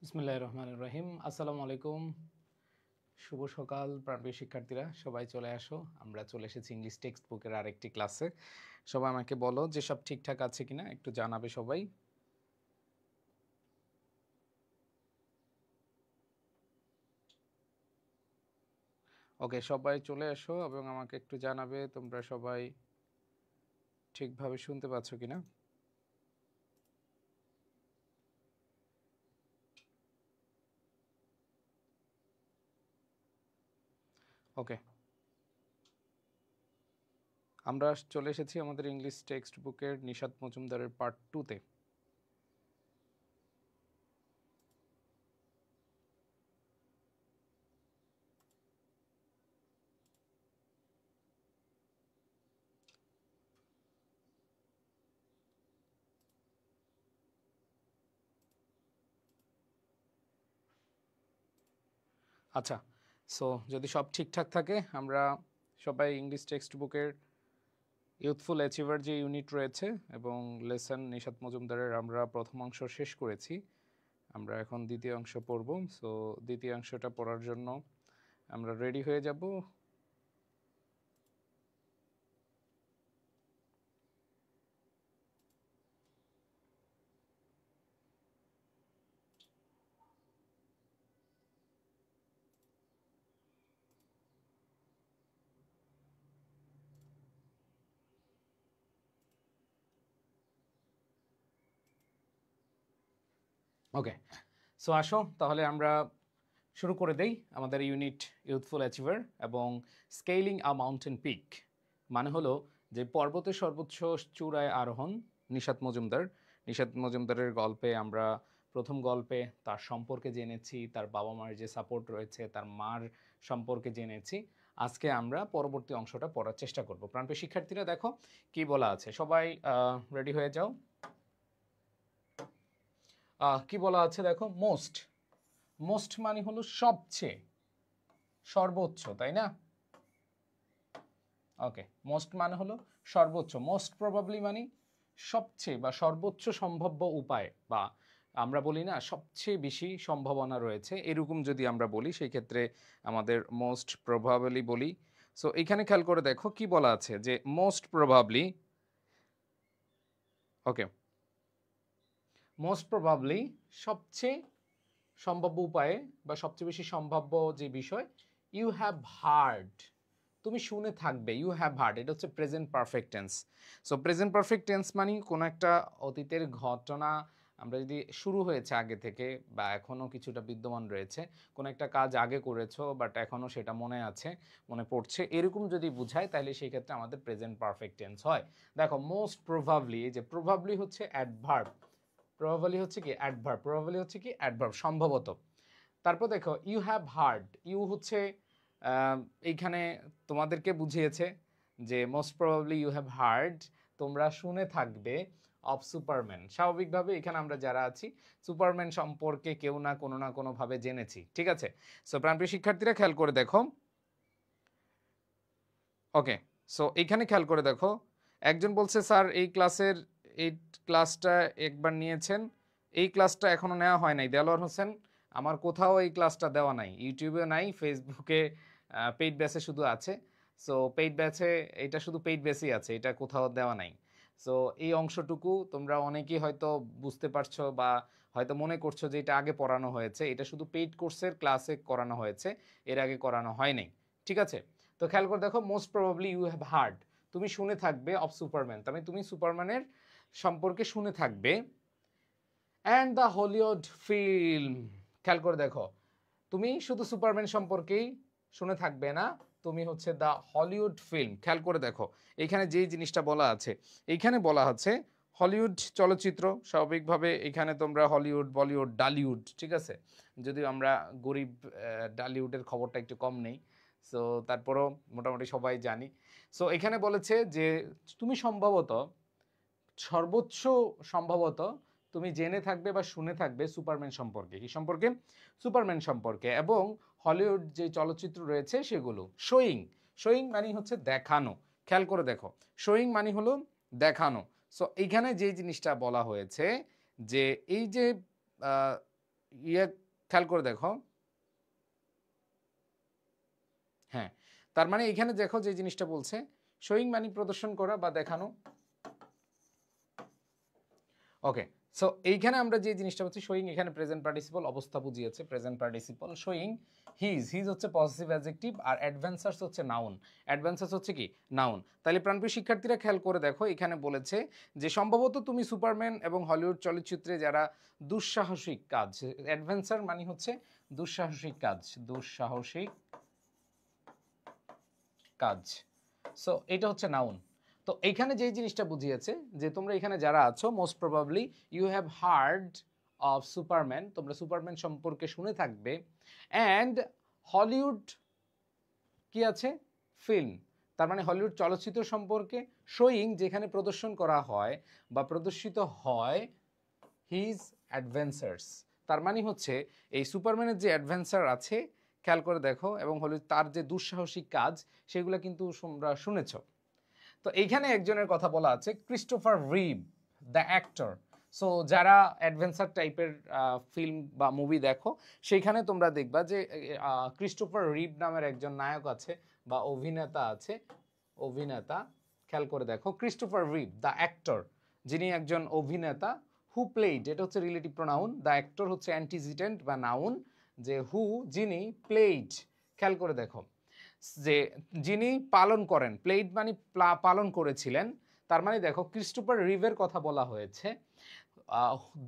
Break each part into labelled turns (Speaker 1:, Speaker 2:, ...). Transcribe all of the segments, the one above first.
Speaker 1: বিসমিল্লাহির রহমানির রহিম। আসসালামু আলাইকুম। শুভ সকাল প্রাণপ্রিয় শিক্ষার্থীরা, সবাই চলে আসো। আমরা চলে এসেছি ইংলিশ টেক্সট বুকের আরেকটি ক্লাসে। সবাই আমাকে বলো যে সব ঠিকঠাক আছে কিনা, একটু জানাবে সবাই। ওকে, সবাই চলে আসো এবং আমাকে একটু জানাবে তোমরা সবাই ঠিকভাবে শুনতে পাচ্ছ কিনা। ওকে, আমরা চলে এসেছি আমাদের ইংলিশ টেক্সট বুকের নিশাত মজুমদারের পার্ট 2-তে। আচ্ছা, সো যদি সব ঠিকঠাক থাকে আমরা সবাই ইংলিশ টেক্সট বুকের ইউথফুল অ্যাচিভার যে ইউনিট রয়েছে এবং লেসন নিশাত মজুমদারের আমরা প্রথম অংশ শেষ করেছি। আমরা এখন দ্বিতীয় অংশ পড়ব। সো দ্বিতীয় অংশটা পড়ার জন্য আমরা রেডি হয়ে যাব। ওকে, সো আসো তাহলে আমরা শুরু করে দেই আমাদের ইউনিট ইউথফুল অ্যাচিভার এবং স্কেলিং আ মাউন্টেন পিক। মানে হলো যে পর্বতের সর্বোচ্চ চূড়ায় আরোহণ। নিশাত মজুমদারের গল্পে আমরা প্রথম গল্পে তার সম্পর্কে জেনেছি, তার বাবা মার যে সাপোর্ট রয়েছে, তার মার সম্পর্কে জেনেছি। আজকে আমরা পরবর্তী অংশটা পড়ার চেষ্টা করব। প্রাণপ্রিয় শিক্ষার্থীরা দেখো কি বলা আছে, সবাই রেডি হয়ে যাও। কি বলা আছে দেখো, মোস্ট। মোস্ট মানে হলো সবচেয়ে, সর্বোচ্চ, তাই না? ওকে, মোস্ট মানে হলো সর্বোচ্চ। মোস্ট প্রবাবলি মানে সবচেয়ে বা সর্বোচ্চ সম্ভাব্য উপায়, বা আমরা বলি না সবচেয়ে বেশি সম্ভাবনা রয়েছে, এরকম যদি আমরা বলি সেই ক্ষেত্রে আমাদের মোস্ট প্রবাবলি বলি। সো এখানে খেয়াল করে দেখো কি বলা আছে যে মোস্ট প্রবাবলি, ওকে, মোস্ট প্রবাবলি সবচেয়ে সম্ভাব্য উপায়ে বা সবচেয়ে বেশি সম্ভাব্য যে বিষয়, ইউ হ্যাভ হার্ড, তুমি শুনে থাকবে। ইউ হ্যাভ হার্ড, এটা হচ্ছে present perfect tense. So present perfect tense মানে কোনো একটা অতীতের ঘটনা, আমরা যদি শুরু হয়েছে আগে থেকে বা এখনও কিছুটা বিদ্যমান রয়েছে, কোনো একটা কাজ আগে করেছো বাট এখনও সেটা মনে আছে, মনে পড়ছে, এরকম যদি বুঝায় তাহলে সেই ক্ষেত্রে আমাদের প্রেজেন্ট পারফেক্ট টেন্স হয়। দেখো মোস্ট প্রভাবলি, এই যে প্রভাবলি হচ্ছে অ্যাডভার্ব, প্রবাবলি হচ্ছে কি অ্যাডভার্ব, প্রবাবলি হচ্ছে কি অ্যাডভার্ব, সম্ভবত। তারপর দেখো ইউ হ্যাভ হার্ড, ইউ হচ্ছে এইখানে তোমাদেরকে বুঝিয়েছে যে most probably you have heard, তোমরা শুনে থাকবে, অফ সুপারম্যান। স্বাভাবিকভাবে এখানে আমরা যারা আছি সুপারম্যান সম্পর্কে কেউ না কোনোভাবে জেনেছি, ঠিক আছে? সো প্রাণপ্রিয় শিক্ষার্থীরা খেয়াল করে দেখো, ওকে, সো এইখানে খেয়াল করে দেখো, একজন বলছে স্যার এই ক্লাসটা একবার নিয়েছেন, এই ক্লাসটা এখনো নেওয়া হয় নাই। দেলোয়ার হোসেন, আমার কোথাও এই ক্লাসটা দেওয়া নাই, ইউটিউবে নাই, ফেসবুকে পেইড ব্যাচে শুধু আছে। সো পেইড ব্যাচে এটা শুধু পেইড ব্যাচই আছে, এটা কোথাও দেওয়া নাই। সো এই অংশটুকু তোমরা অনেকেই হয়তো বুঝতে পারছো বা হয়তো মনে করছো যে এটা আগে পড়ানো হয়েছে, এটা শুধু পেইড কোর্সের ক্লাসে করানো হয়েছে, এর আগে করানো হয়নি, ঠিক আছে? তো খেয়াল করে দেখো, most probably you have heard, তুমি শুনে থাকবে, অফ সুপারম্যান, তবে তুমি সুপারম্যানের সম্পর্কে শুনে থাকবে। অ্যান্ড দ্য হলিউড ফিল্ম, খেয়াল করে দেখো, তুমি শুধু সুপারম্যান সম্পর্কেই শুনে থাকবে না, তুমি হচ্ছে দ্য হলিউড ফিল্ম। খেয়াল করে দেখো এখানে যেই জিনিসটা বলা আছে, এইখানে বলা আছে হলিউড চলচ্চিত্র। স্বাভাবিকভাবে এখানে তোমরা হলিউড, বলিউড, ডালিউড, ঠিক আছে, যদিও আমরা গরিব, ডালিউডের খবরটা একটু কম নেই। সো তারপরও মোটামুটি সবাই জানি। সো এখানে বলেছে যে তুমি সম্ভবত, সর্বোচ্চ সম্ভবত তুমি জেনে থাকবে বা শুনে থাকবে সুপারম্যান সম্পর্কে। কি সম্পর্কে? সুপারম্যান সম্পর্কে। এবং হলিউড যে চলচ্চিত্র রয়েছে সেগুলো। শোয়িং, শোয়িং মানে হচ্ছে দেখানো। খেয়াল করে দেখো, শোয়িং মানে হলো দেখানো। সো এইখানে যে জিনিসটা বলা হয়েছে যে এই যে ইয়ে খেয়াল করে দেখো, হ্যাঁ, তার মানে এখানে দেখো যে জিনিসটা বলছে শোয়িং মানে প্রদর্শন করা বা দেখানো। ওকে, সো এইখানে আমরা যে জিনিসটা হচ্ছে শোয়িং, এখানে প্রেজেন্ট পার্টিসিপল অবস্থা বুঝিয়েছে, প্রেজেন্ট পার্টিসিপল শোয়িং হিজ হচ্ছে পজিটিভ অ্যাডজেক্টিভ, আর অ্যাডভেঞ্চার্স হচ্ছে নাউন। অ্যাডভেঞ্চার্স হচ্ছে কি নাউন। তাহলে প্রাণপ্রিয় শিক্ষার্থীরা খেয়াল করে দেখো, এখানে বলেছে যে সম্ভবত তুমি সুপারম্যান এবং হলিউড চলচ্চিত্রে যারা দুঃসাহসিক কাজ, অ্যাডভেঞ্চার মানে হচ্ছে দুঃসাহসিক কাজ, দুঃসাহসিক কাজ। সো এটা হচ্ছে নাউন। তো এইখানে যেই জিনিসটা বুঝিয়েছে যে তোমরা এখানে যারা আছো most probably you have heard of Superman, তোমরা সুপারম্যান সম্পর্কে শুনে থাকবে। অ্যান্ড হলিউড কি আছে ফিল্ম, তার মানে হলিউড চলচ্চিত্র সম্পর্কে শোয়িং যেখানে প্রদর্শন করা হয় বা প্রদর্শিত হয় হিজ অ্যাডভেঞ্চার্স, তার মানে হচ্ছে এই সুপারম্যানের যে অ্যাডভেঞ্চার আছে খেয়াল করে দেখো, এবং হলিউড তার যে দুঃসাহসিক কাজ সেগুলো কিন্তু তোমরা শুনেছ। তো এইখানে একজনের কথা বলা আছে Christopher Reeve the actor. So যারা অ্যাডভেঞ্চার টাইপের ফিল্ম বা মুভি দেখো সেইখানে তোমরা দেখবা যে ক্রিস্টোফার রিভ নামের একজন নায়ক আছে বা অভিনেতা আছে, অভিনেতা। খেয়াল করে দেখো ক্রিস্টোফার রিভ দ্য অ্যাক্টর, যিনি একজন অভিনেতা। হু প্লেইড, এটা হচ্ছে রিলেটিভ প্রোনাউন, দ্য অ্যাক্টর হচ্ছে অ্যান্টিজিডেন্ট বা নাউন, যে হু যিনি, প্লেইড খেয়াল করে দেখো যে যিনি পালন করেন, প্লেইড মানে পালন করেছিলেন, তার মানে দেখো ক্রিস্টোফার রিভের কথা বলা হয়েছে।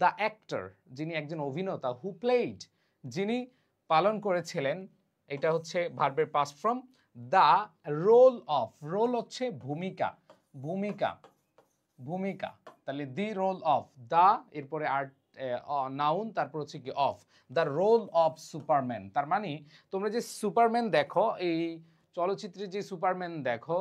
Speaker 1: দ্য অ্যাক্টর যিনি একজন অভিনেতা, হু প্লেইড যিনি পালন করেছিলেন, এটা হচ্ছে ভার্বের past form. The role of, role হচ্ছে ভূমিকা, ভূমিকা, ভূমিকা, তাহলে দি রোল অফ, দ্য এরপরে আর নাউন, তারপর হচ্ছে কি of, the role of Superman. তার মানে তোমরা যে সুপারম্যান দেখো, এই চলচ্চিত্রে যে সুপারম্যান দেখো,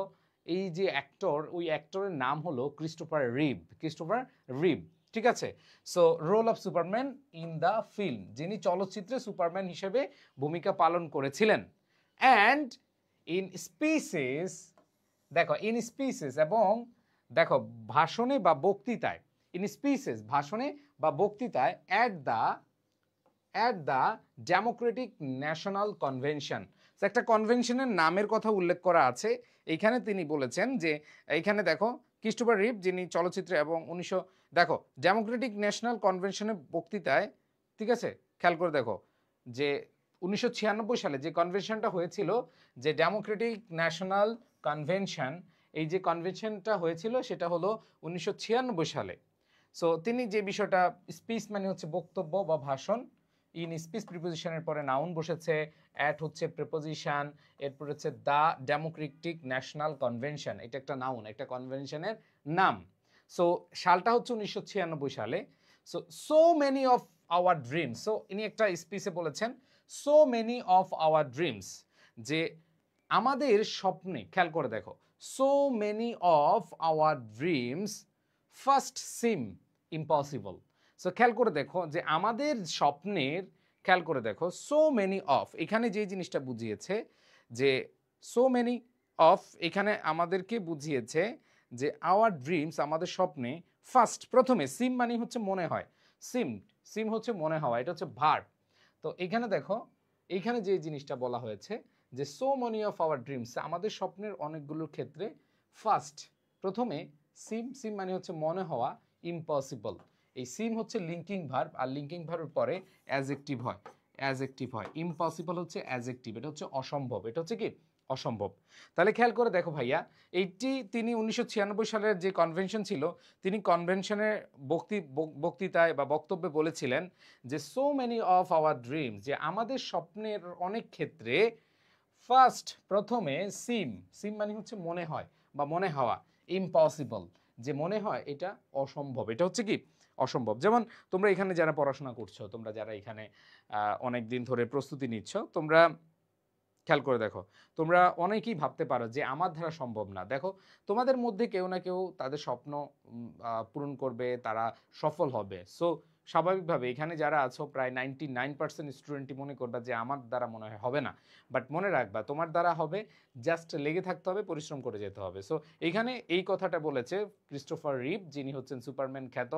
Speaker 1: এই যে অ্যাক্টর, ওই অ্যাক্টরের নাম হলো ক্রিস্টোফার রিভ, ক্রিস্টোফার রিভ, ঠিক আছে। So role of Superman in the film, যিনি চলচ্চিত্রে সুপারম্যান হিসেবে ভূমিকা পালন করেছিলেন। অ্যান্ড ইন স্পিসিস, দেখো ইন স্পিসিস, এবং দেখো ভাষণে বা বক্তৃতায়, ইন স্পিসেস ভাষণে বা বক্তৃতায়, at the Democratic national convention. একটা কনভেনশনের নামের কথা উল্লেখ করা আছে এইখানে। তিনি বলেছেন যে এইখানে দেখো ক্রিস্টোফার রিভ যিনি চলচ্চিত্রে এবং দেখো ডেমোক্রেটিক ন্যাশনাল কনভেনশনের বক্তৃতায়, ঠিক আছে, খেয়াল করে দেখো যে 1996 সালে যে কনভেনশনটা হয়েছিল, যে ডেমোক্রেটিক ন্যাশনাল কনভেনশন, এই যে কনভেনশনটা হয়েছিল সেটা হলো 1996 সালে। সো তিনি যে বিষয়টা, স্পিচ মানে হচ্ছে বক্তব্য বা ভাষণ, ইন স্পিচ প্রিপোজিশনের পরে নাউন বসেছে, অ্যাট হচ্ছে প্রিপোজিশন, এরপর হচ্ছে দ্য ডেমোক্রেটিক ন্যাশনাল কনভেনশন, এটা একটা নাউন, একটা কনভেনশনের নাম। সো সালটা হচ্ছে 1996 সালে। So so many of our dreams, so ইনি একটা স্পিচে বলেছেন so many of our dreams, যে আমাদের স্বপ্নে, খেয়াল করে দেখো so many of our dreams first SIM impossible. So খেয়াল করে দেখো যে আমাদের স্বপ্নের, খেয়াল করে দেখো সো মেনি অফ, এখানে যে জিনিসটা বুঝিয়েছে যে সো মেনি অফ, এখানে আমাদেরকে বুঝিয়েছে যে আওয়ার ড্রিমস আমাদের স্বপ্নে, ফার্স্ট প্রথমে, সিম মানে হচ্ছে মনে হয়, সিম, সিম হচ্ছে মনে হওয়া, এটা হচ্ছে ভার্ব। তো এখানে দেখো এইখানে যে জিনিসটা বলা হয়েছে যে so many of our dreams, আমাদের স্বপ্নের অনেকগুলোর ক্ষেত্রে ফার্স্ট প্রথমে সিম, সিম মানে হচ্ছে মনে হওয়া, ইম্পসিবল, এই সিম হচ্ছে লিঙ্কিং ভার্ব, আর লিঙ্কিং ভার্বের পরে অ্যাডজেক্টিভ হয়, অ্যাডজেক্টিভ হয়। ইম্পসিবল হচ্ছে অ্যাডজেক্টিভ, এটা হচ্ছে অসম্ভব, এটা হচ্ছে কি অসম্ভব। তাহলে খেয়াল করে দেখো ভাইয়া, এইটি তিনি 1996 সালের যে কনভেনশন ছিল, তিনি কনভেনশনের বক্তৃতায় বা বক্তব্যে বলেছিলেন যে so many of our dreams, যে আমাদের স্বপ্নের অনেক ক্ষেত্রে ফার্স্ট প্রথমে সিম, সিম মানে হচ্ছে মনে হয় বা মনে হওয়া, ইম্পসিবল যে মনে হয় এটা অসম্ভব, এটা হচ্ছে কি অসম্ভব। যেমন তোমরা এখানে যারা পড়াশোনা করছো, তোমরা যারা এখানে অনেক দিন ধরে প্রস্তুতি নিচ্ছ, তোমরা খেয়াল করে দেখো তোমরা অনেকেই ভাবতে পারো যে আমার দ্বারা সম্ভব না। দেখো তোমাদের মধ্যে কেউ না কেউ তাদের স্বপ্ন পূরণ করবে, তারা সফল হবে। সো স্বাভাবিকভাবে এখানে যারা আছো প্রায় 99% স্টুডেন্টই মনে করবা যে আমার দ্বারা মনে হয় হবে না, বাট মনে রাখবা তোমার দ্বারা হবে, জাস্ট লেগে থাকতে হবে, পরিশ্রম করে যেতে হবে। সো এইখানে এই কথাটা বলেছে ক্রিস্টোফার রিভ, যিনি হচ্ছেন সুপারম্যান খ্যাত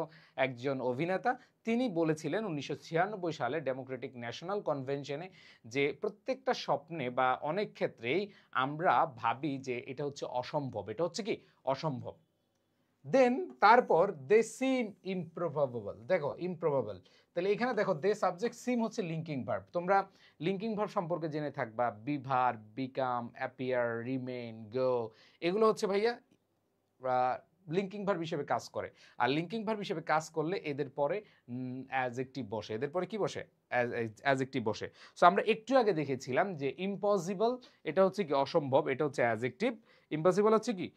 Speaker 1: একজন অভিনেতা। তিনি বলেছিলেন 1996 সালে ডেমোক্রেটিক ন্যাশনাল কনভেনশনে যে প্রত্যেকটা স্বপ্নে বা অনেক ক্ষেত্রেই আমরা ভাবি যে এটা হচ্ছে অসম্ভব, এটা হচ্ছে কি অসম্ভব। দেন তারপর দে সিম ইমপ্রবাবল, দেখো ইমপ্রবাবল, তাহলে এখানে দেখো দে সাবজেক্ট, সিম হচ্ছে লিঙ্কিং ভার্ব। তোমরা লিঙ্কিং ভার্ব সম্পর্কে জেনে থাকবা, বিভার, বিকাম, অ্যাপিয়ার, রিমেইন, গো, এগুলো হচ্ছে ভাইয়া লিঙ্কিং ভার্ব হিসেবে কাজ করে। আর লিঙ্কিং ভার্ব হিসেবে কাজ করলে এদের পরে অ্যাডজেক্টিভ বসে, এদের পরে কি বসে, অ্যাডজেক্টিভ বসে। সো আমরা একটু আগে দেখেছিলাম যে ইম্পসিবল এটা হচ্ছে কি অসম্ভব, এটা হচ্ছে অ্যাডজেক্টিভ। ইম্পসিবল হচ্ছে কি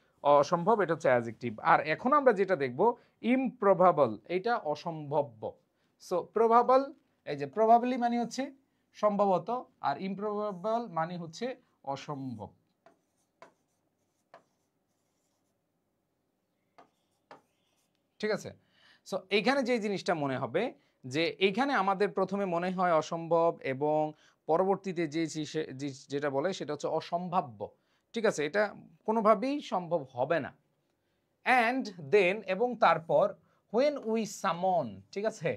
Speaker 1: অসম্ভব, এটা হচ্ছে অ্যাডজেক্টিভ। আর এখন আমরা যেটা দেখব ইমপ্রবাবল, এটা অসম্ভাব্য। সো প্রবাবল, এই যে প্রবাবলি মানে হচ্ছে সম্ভবত, আর ইমপ্রবাবল মানে হচ্ছে অসম্ভব। ঠিক আছে। সো এইখানে যে জিনিসটা মনে হবে যে এইখানে আমাদের প্রথমে মনে হয় অসম্ভব এবং পরবর্তীতে যেটা বলে সেটা হচ্ছে অসম্ভাব্য। ঠিক আছে, এটা কোনোভাবেই সম্ভব হবে না। অ্যান্ড দেন, এবং তারপর হোয়েন উই সামন, ঠিক আছে,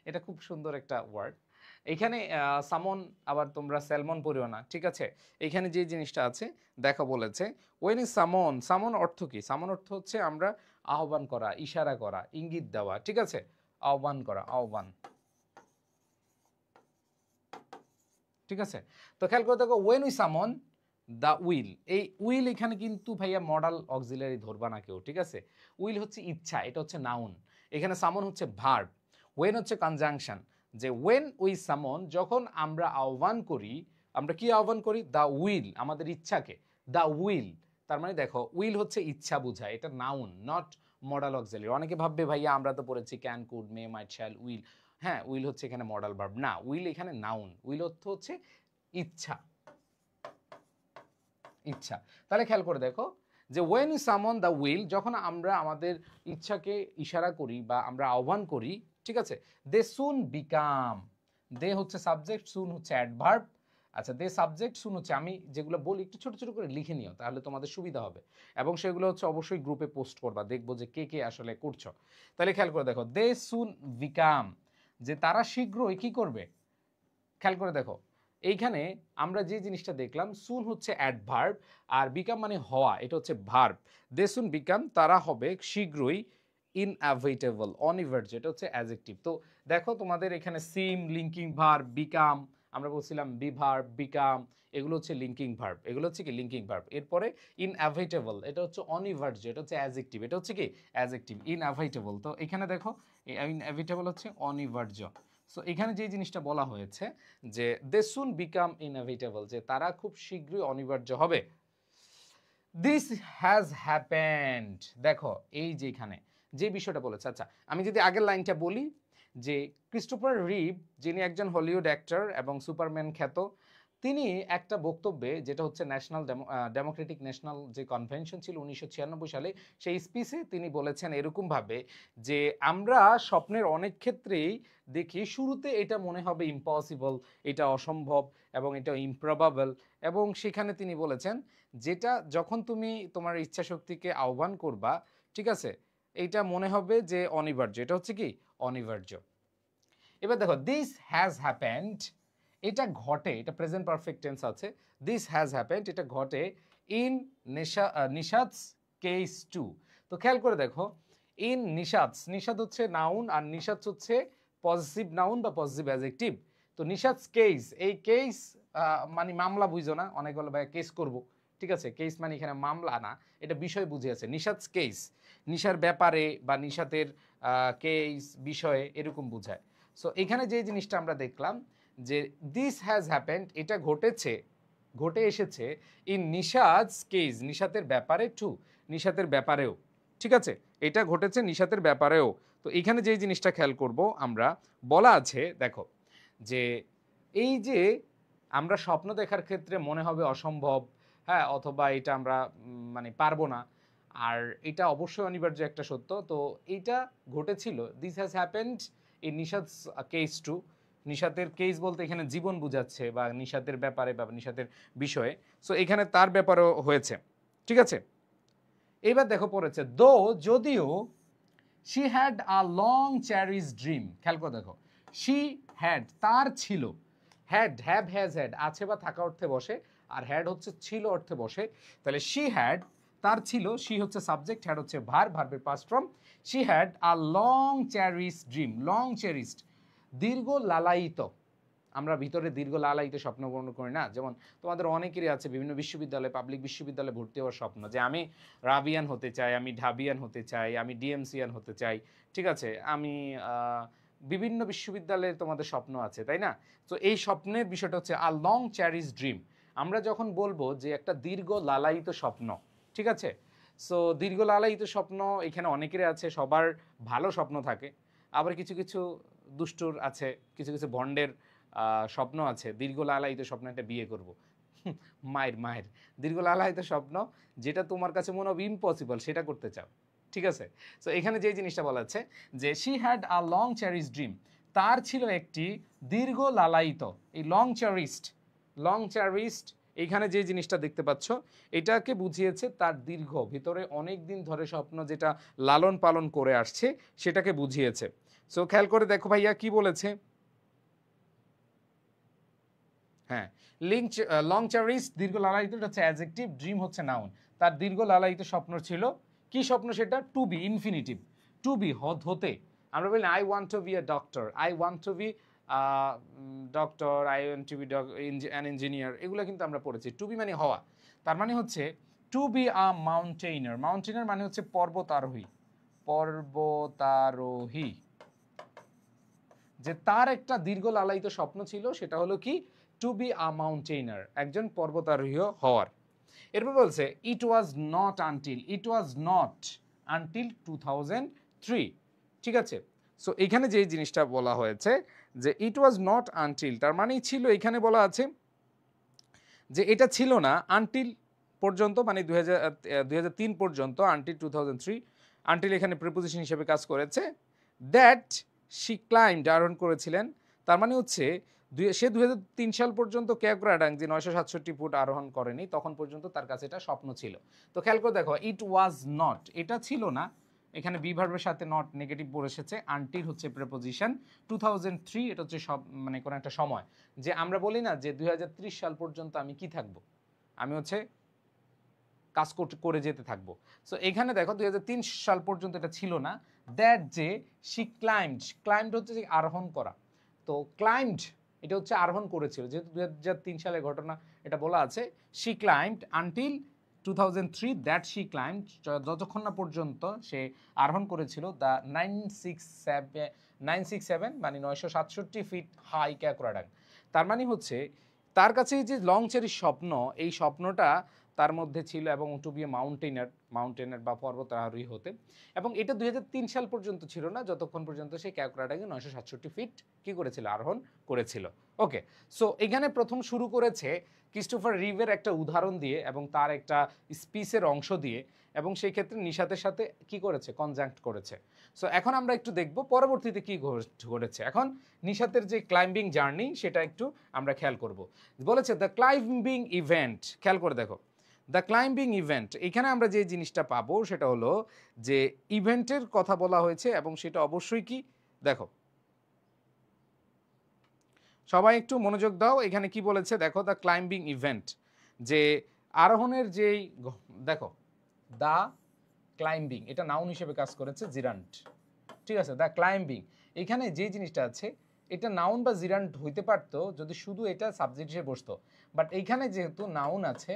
Speaker 1: এটা খুব সুন্দর একটা ওয়ার্ড। এখানে সামন আবার তোমরা স্যালমন পড়িও না, ঠিক আছে। এখানে যে জিনিসটা আছে দেখো বলেছে ওয়েন ইজ সামন, সামন অর্থ কি, সামন অর্থ হচ্ছে আমরা আহ্বান করা, ইশারা করা, ইঙ্গিত দেওয়া, ঠিক আছে, আহ্বান করা, আহ্বান, ঠিক আছে। তো খেয়াল করে দেখো ওয়েন উই সামন দ্য উইল, এই উইল এখানে কিন্তু ভাইয়া মডাল অক্সিলারি ধরবা না কেউ, ঠিক আছে। উইল হচ্ছে ইচ্ছা, এটা হচ্ছে নাউন, এখানে সামন হচ্ছে ভার্ব, ওয়েন হচ্ছে কনজাংশন। যে ওয়েন উই সামন, যখন আমরা আহ্বান করি, আমরা কি আহ্বান করি, দ্য উইল, আমাদের ইচ্ছাকে, দ্য উইল, তার মানে দেখো উইল হচ্ছে ইচ্ছা বোঝায়, এটা নাউন, নট মডাল অক্সিলারি। অনেকে ভাববে ভাইয়া আমরা তো পড়েছি can, could, may, might, shall, will, হ্যাঁ উইল হচ্ছে এখানে মডাল ভার্ব, না উইল এখানে নাউন, উইল অর্থ হচ্ছে ইচ্ছা, ইচ্ছা। তাহলে খেয়াল করে দেখো যে when you summon the will, যখন আমরা আমাদের ইচ্ছাকে ইশারা করি বা আমরা আহ্বান করি, ঠিক আছে, দে সুন বিকাম, দে হচ্ছে সাবজেক্ট, সুন হচ্ছে অ্যাডভার্ব। আচ্ছা, দে সাবজেক্ট, সুন হচ্ছে, আমি যেগুলো বলি একটু ছোট ছোট করে লিখে নিও তাহলে তোমাদের সুবিধা হবে, এবং সেগুলো হচ্ছে অবশ্যই গ্রুপে পোস্ট করবা, দেখবো যে কে কে আসলে করছো। তাহলে খেয়াল করে দেখো দে সুন বিকাম, যে তারা শীঘ্রই কি করবে, খেয়াল করে দেখো এইখানে আমরা যে জিনিসটা দেখলাম, সুন হচ্ছে অ্যাডভার্ব আর বিকাম মানে হওয়া, এটা হচ্ছে ভার্ব। দে সুন বিকাম, তারা হবে শীঘ্রই, ইনঅ্যাভয়েটেবল, অনিভার্য, এটা হচ্ছে অ্যাডজেক্টিভ। তো দেখো তোমাদের এখানে সিম লিঙ্কিং ভার্ব, বিকাম, আমরা বলছিলাম বি ভার্ব, বিকাম, এগুলো হচ্ছে লিঙ্কিং ভার্ব, এগুলো হচ্ছে কি লিঙ্কিং ভার্ব। এরপরে ইনঅ্যাভয়েটেবল, এটা হচ্ছে অনিভার্য, এটা হচ্ছে অ্যাডজেক্টিভ, এটা হচ্ছে কি অ্যাডজেক্টিভ। ইনঅ্যাভয়েটেবল, তো এখানে দেখো ইনঅ্যাভয়েটেবল হচ্ছে অনিবার্য। সো এখানে যে জিনিসটা বলা হয়েছে যে দে সুন বিকাম ইনএভিটেবল, যে তারা খুব শীঘ্রই অনিবার্য হবে। দিস হ্যাজ হ্যাপেন্ড, দেখো এই যে এখানে যে বিষয়টা বলেছে। আচ্ছা, আমি যদি আগের লাইনটা বলি যে ক্রিস্টোফার রিভ, যিনি একজন হলিউড অ্যাক্টর এবং সুপারম্যান খ্যাত, তিনি একটা বক্তব্যে, যেটা হচ্ছে ন্যাশনাল ডেমোক্রেটিক ন্যাশনাল যে কনভেনশন ছিল 1996 সালে, সেই স্পিচে তিনি বলেছেন এরকমভাবে যে আমরা স্বপ্নের অনেক ক্ষেত্রেই দেখি শুরুতে এটা মনে হবে ইম্পসিবল, এটা অসম্ভব এবং এটা ইমপ্রবাবল, এবং সেখানে তিনি বলেছেন যেটা যখন তুমি তোমার ইচ্ছা শক্তিকে আহ্বান করবা, ঠিক আছে, এইটা মনে হবে যে অনিবার্য, এটা হচ্ছে কি অনিবার্য। এবার দেখো দিস হ্যাজ হ্যাপেন্ড, এটা ঘটে, এটা প্রেজেন্ট পারফেক্ট টেন্স আছে, দিস হ্যাজ হ্যাপেন্ড, এটা ঘটে ইন নিশাদস কেস টু। তো খেয়াল করে দেখো ইন নিশাদস, নিশাদ হচ্ছে নাউন আর নিশাদস হচ্ছে পজিটিভ নাউন বা পজিটিভ অ্যাডজেক্টিভ। তো নিশাদস কেস, এই কেস মানে মামলা বুঝো না, অনেক বলে ভাই কেস করব, ঠিক আছে, কেস মানে এখানে মামলা না, এটা বিষয় বুঝে আছে। নিশাদস কেস, নিশার ব্যাপারে বা নিশাতের কেস বিষয়ে এরকম বোঝায়। সো এখানে যে জিনিসটা আমরা দেখলাম যে দিস হ্যাজ হ্যাপেন্ড, এটা ঘটেছে, ঘটে এসেছে ইন নিশাদস কেস, নিশাতের ব্যাপারে টু, নিশাতের ব্যাপারেও, ঠিক আছে, এটা ঘটেছে নিশাতের ব্যাপারেও। তো এখানে যে জিনিসটা খেয়াল করব আমরা, বলা আছে দেখো যে এই যে আমরা স্বপ্ন দেখার ক্ষেত্রে মনে হবে অসম্ভব, হ্যাঁ, অথবা এটা আমরা মানে পারবো না, আর এটা অবশ্যই অনিবার্য একটা সত্য। তো এইটা ঘটেছিল, দিস হ্যাজ হ্যাপেন্ড এই নিশাত কেস টু, নিশাতের কেস বলতে এখানে জীবন বুঝাচ্ছে বা নিশাতের ব্যাপারে বা নিশাতের বিষয়ে। সো এখানে তার ব্যাপারেও হয়েছে, ঠিক আছে। এইবার দেখো পড়েছে দো, যদিও she had a long cherished dream. খেয়াল করে দেখো, শি হ্যাড তার ছিল, হ্যাড হ্যাভ হ্যাজ হ্যাড আছে বা থাকা অর্থে বসে, আর হ্যাড হচ্ছে ছিল অর্থে বসে। তাহলে শি হ্যাড তার ছিল, শি হচ্ছে সাবজেক্ট, হ্যাড হচ্ছে ভার্ব, ভার্বের past form. She had a long cherished dream, long cherished দীর্ঘ লালায়িত। আমরা ভিতরে দীর্ঘ লালায়িত স্বপ্ন গ্রহণ করি না, যেমন তোমাদের অনেকেরই আছে বিভিন্ন বিশ্ববিদ্যালয়ে, পাবলিক বিশ্ববিদ্যালয়ে ভর্তি হওয়ার স্বপ্ন, যে আমি রাবিয়ান হতে চাই, আমি ঢাবিয়ান হতে চাই, আমি ডিএমসিয়ান হতে চাই, ঠিক আছে, আমি বিভিন্ন বিশ্ববিদ্যালয়ে তোমাদের স্বপ্ন আছে, তাই না? তো এই স্বপ্নের বিষয়টা হচ্ছে আ লং চ্যারিস ড্রিম। আমরা যখন বলবো যে একটা দীর্ঘ লালায়িত স্বপ্ন, ঠিক আছে, সো দীর্ঘ লালায়িত স্বপ্ন এখানে অনেকেরই আছে, সবার ভালো স্বপ্ন থাকে, আবার কিছু কিছু দুষ্টুর আছে, কিছু কিছু ভণ্ডের স্বপ্ন আছে, দীর্ঘ লালায়িত স্বপ্ন একটা বিয়ে করব। মায়ের মায়ের দীর্ঘ লালায়িত স্বপ্ন, যেটা তোমার কাছে মনে হবে ইম্পসিবল, সেটা করতে চাও, ঠিক আছে। সো এখানে যে জিনিসটা বলা আছে যে she had a long cherished dream, তার ছিল একটি দীর্ঘ লালায়িত, এই লং চেরিস্ট, লং চেরিস্ট এইখানে যে জিনিসটা দেখতে পাচ্ছ এটাকে বুঝিয়েছে তার দীর্ঘ, ভিতরে অনেক দিন ধরে স্বপ্ন যেটা লালন পালন করে আসছে সেটাকে বুঝিয়েছে। সো খেয়াল করে দেখো ভাইয়া কি বলেছে, হ্যাঁ, লং চেরিস দীর্ঘ লালায়িত, এটা হচ্ছে অ্যাডজেক্টিভ, ড্রিম হচ্ছে নাউন। তার দীর্ঘ লালায়িত স্বপ্ন ছিল, কি স্বপ্ন সেটা? To be, infinitive, to be হতে। আমরা বলি I want to be a doctor, I want to be doctor, I want to be an engineer, এগুলো কিন্তু আমরা পড়েছি। টু বি মানে হওয়া, তার মানে হচ্ছে টু বি আ মাউন্টেইনার, মাউন্টেইনার মানে হচ্ছে পর্বতারোহী, পর্বতারোহী, যে তার একটা দীর্ঘ লালায়িত স্বপ্ন ছিল, সেটা হলো কি? টু বি আ মাউন্টেইনার, একজন পর্বতারোহী হওয়ার। এরপর বলছে it was not until, it was not until 2003, ঠিক আছে। সো এখানে যে জিনিসটা বলা হয়েছে যে ইট ওয়াজ নট আনটিল, তার মানেই ছিল, এখানে বলা আছে যে এটা ছিল না আনটিল পর্যন্ত, মানে 2003 পর্যন্ত, আনটিল 2003, আনটিল এখানে প্রিপোজিশন হিসেবে কাজ করেছে। দ্যাট শি ক্লাইম্বড, আরোহণ করেছিলেন, তার মানে হচ্ছে সে 2003 সাল পর্যন্ত ক্যাকরাডাং যে 967 ফুট আরোহণ করেনি, তখন পর্যন্ত তার কাছে এটা স্বপ্ন ছিল। তো খেয়াল করে দেখো, ইট ওয়াজ নট এটা ছিল না, এখানে বি ভার্বের সাথে নট নেগেটিভ পড়ে এসেছে, আনটিল হচ্ছে প্রিপোজিশন, 2003 এটা হচ্ছে সব, মানে কোনো একটা সময়, যে আমরা বলি না যে 2030 সাল পর্যন্ত আমি কি থাকবো, আমি হচ্ছে কাজ করে যেতে থাকবো। সো এখানে দেখো 2003 সাল পর্যন্ত এটা ছিল না। দ্যাট যে শি ক্লাইম্বড, ক্লাইম্বড হচ্ছে যে আরোহণ করা, তো ক্লাইম্বড এটা হচ্ছে আরোহণ করেছিল, যেহেতু 2003 সালের ঘটনা এটা বলা আছে। She climbed until 2003, that she climbed যতক্ষণ না পর্যন্ত সে আরোহণ করেছিল দ্য 967 মানে 967 ফিট হাই ক্যাকরাডাং। তার মানে হচ্ছে তার কাছে যে লং চেরির স্বপ্ন, এই স্বপ্নটা তার মধ্যে ছিল, এবং টু বি এ মাউন্টেনার বা পর্বতারোহী হতে, এবং এটা 2003 সাল পর্যন্ত ছিল না, যতক্ষণ পর্যন্ত সে ক্যাকরাডাঙ্গে 967 ফিট কি করেছিল, আরোহণ করেছিল। ওকে, সো এখানে প্রথম শুরু করেছে ক্রিস্টোফার রিভের একটা উদাহরণ দিয়ে এবং তার একটা স্পিচের অংশ দিয়ে, এবং সেই ক্ষেত্রে নিশাতের সাথে কি করেছে, কনজাংক্ট করেছে। সো এখন আমরা একটু দেখব পরবর্তীতে কি ঘটেছে। এখন নিশাতের যে ক্লাইম্বিং জার্নি সেটা একটু আমরা খেয়াল করব। বলেছে দ্য ক্লাইম্বিং ইভেন্ট, খেয়াল করে দেখো, দ্য ক্লাইম্বিং ইভেন্ট, এখানে আমরা যে জিনিসটা পাবো সেটা হলো যে ইভেন্টের কথা বলা হয়েছে, এবং সেটা অবশ্যই কি, দেখো সবাই একটু মনোযোগ দাও, এখানে কি বলেছে দেখো, দ্য ক্লাইম্বিং ইভেন্ট, যে আরোহণের যেই, দেখো দ্য ক্লাইম্বিং এটা নাউন হিসেবে কাজ করেছে, জিরান্ট, ঠিক আছে। দ্য ক্লাইম্বিং, এখানে যে জিনিসটা আছে এটা নাউন বা জিরান্ট হইতে পারতো যদি শুধু এটা সাবজেক্ট হিসেবে বসতো, বাট এইখানে যেহেতু নাউন আছে,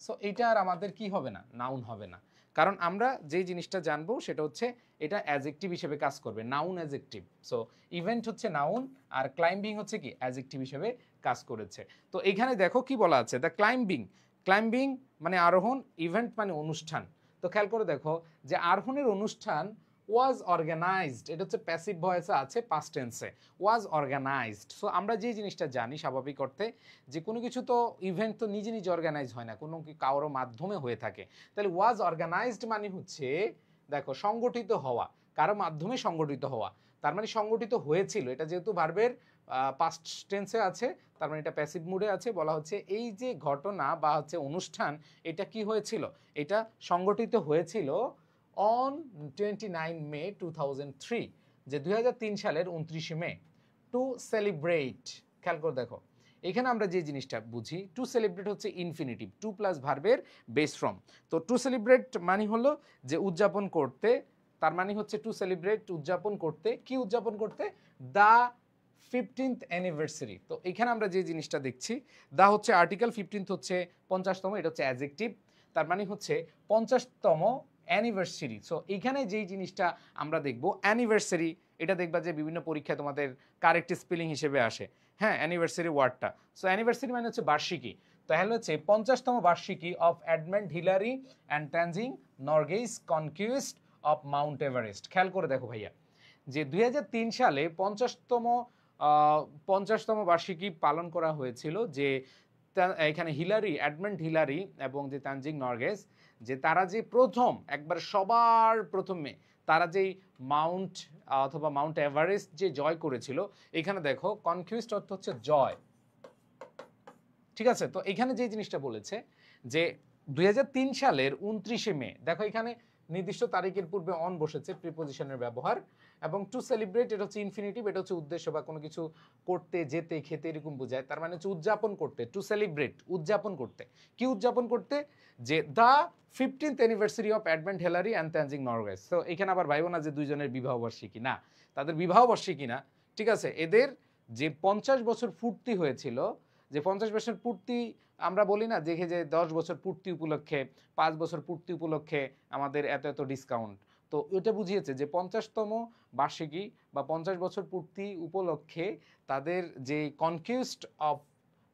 Speaker 1: সো এটা আর আমাদের কি হবে না, নাউন হবে না, কারণ আমরা যে জিনিসটা জানবো সেটা হচ্ছে এটা অ্যাডজেক্টিভ হিসেবে কাজ করবে, নাউন অ্যাডজেক্টিভ। সো ইভেন্ট হচ্ছে নাউন, আর ক্লাইম্বিং হচ্ছে কি, অ্যাডজেক্টিভ হিসেবে কাজ করেছে। তো এখানে দেখো কি বলা আছে, দ্য ক্লাইম্বিং, ক্লাইম্বিং মানে আরোহণ, ইভেন্ট মানে অনুষ্ঠান। তো খেয়াল করে দেখো যে আরোহণের অনুষ্ঠান ওয়াজ অর্গানাইজড, এটা হচ্ছে প্যাসিভ ভয়েসে আছে, পাস্ট টেন্সে, ওয়াজ অর্গানাইজড। সো আমরা যে জিনিসটা জানি স্বাভাবিক অর্থে যে কোনো কিছু তো ইভেন্ট তো নিজে নিজে অর্গানাইজ হয় না, কোনো কারোর মাধ্যমে হয়ে থাকে, তাহলে ওয়াজ অর্গানাইজড মানে হচ্ছে দেখো সংগঠিত হওয়া, কারো মাধ্যমে সংগঠিত হওয়া। তার মানে সংগঠিত হয়েছিল, এটা যেহেতু ভার্বের পাস্ট টেন্সে আছে, তার মানে এটা প্যাসিভ মুডে আছে, বলা হচ্ছে এই যে ঘটনা বা হচ্ছে অনুষ্ঠান, এটা কি হয়েছিল, এটা সংগঠিত হয়েছিল অন 29 মে 2003, যে 2003 সালের 29 মে, টু সেলিব্রেট। খেয়াল করে দেখো এখানে আমরা যে জিনিসটা বুঝি, টু সেলিব্রেট হচ্ছে ইনফিনিটিভ, টু প্লাস ভার্বের বেস ফর্ম। তো টু সেলিব্রেট মানে হলো যে উদযাপন করতে, তার মানে হচ্ছে টু সেলিব্রেট উদযাপন করতে, কি উদযাপন করতে, দ্য 15th অ্যানিভার্সারি। তো এখানে আমরা যে জিনিসটা দেখছি, দা হচ্ছে আর্টিকেল, 15th হচ্ছে 50তম, এটা হচ্ছে অ্যাডজেক্টিভ, তার মানে হচ্ছে 50তম অ্যানিভার্সারি। সো এখানে যেই জিনিসটা আমরা দেখব অ্যানিভার্সারি, এটা দেখবা যে বিভিন্ন পরীক্ষায় তোমাদের কারেক্ট স্পেলিং হিসেবে আসে, হ্যাঁ, অ্যানিভার্সারি ওয়ার্ডটা। সো অ্যানিভার্সারি মানে হচ্ছে বার্ষিকী, তাহলে হচ্ছে 50তম বার্ষিকী of Edmund Hillary and Tenzing Norgay's conquest of Mount Everest. খেয়াল করে দেখো ভাইয়া, যে 2003 সালে 50তম বার্ষিকী পালন করা হয়েছিল, যে এখানে হিলারি, এডমন্ড হিলারি এবং যে তানজিং নরগেস, যে তারা যে প্রথম একবার সবার প্রথমে তারা যেই মাউন্ট অথবা মাউন্ট এভারেস্ট যে জয় করেছিল, এখানে দেখো কনকুইস্ট অর্থ হচ্ছে জয়, ঠিক আছে। তো এখানে যে জিনিসটা বলেছে যে 2003 সালের 29 মে, দেখো এখানে নির্দিষ্ট তারিখের পূর্বে অন বসেছে, প্রিপোজিশনের ব্যবহার, এবং টু সেলিব্রেট এটা হচ্ছে ইনফিনিটিভ, এটা হচ্ছে উদ্দেশ্য বা কোনো কিছু করতে, যেতে, খেতে এরকম বোঝায়, তার মানে হচ্ছে উদযাপন করতে, টু সেলিব্রেট উদযাপন করতে, কি উদযাপন করতে, যে the 15th anniversary of Edmund Hillary and Tenzing Norgay. তো এখানে আবার ভাইবো না যে দুইজনের বিবাহবার্ষিকী, না, তাদের বিবাহবার্ষিকী না, ঠিক আছে, এদের যে 50 বছর পূর্তি হয়েছিল, যে 50 বছর পূর্তি আমরা বলি না, দেখে যে 10 বছর পূর্তি উপলক্ষে, 5 বছর পূর্তি উপলক্ষে আমাদের এত এত ডিসকাউন্ট, তো এটা বুঝিয়েছে যে 50তম বার্ষিকী বা 50 বছর পূর্তি উপলক্ষে তাদের যে conquest of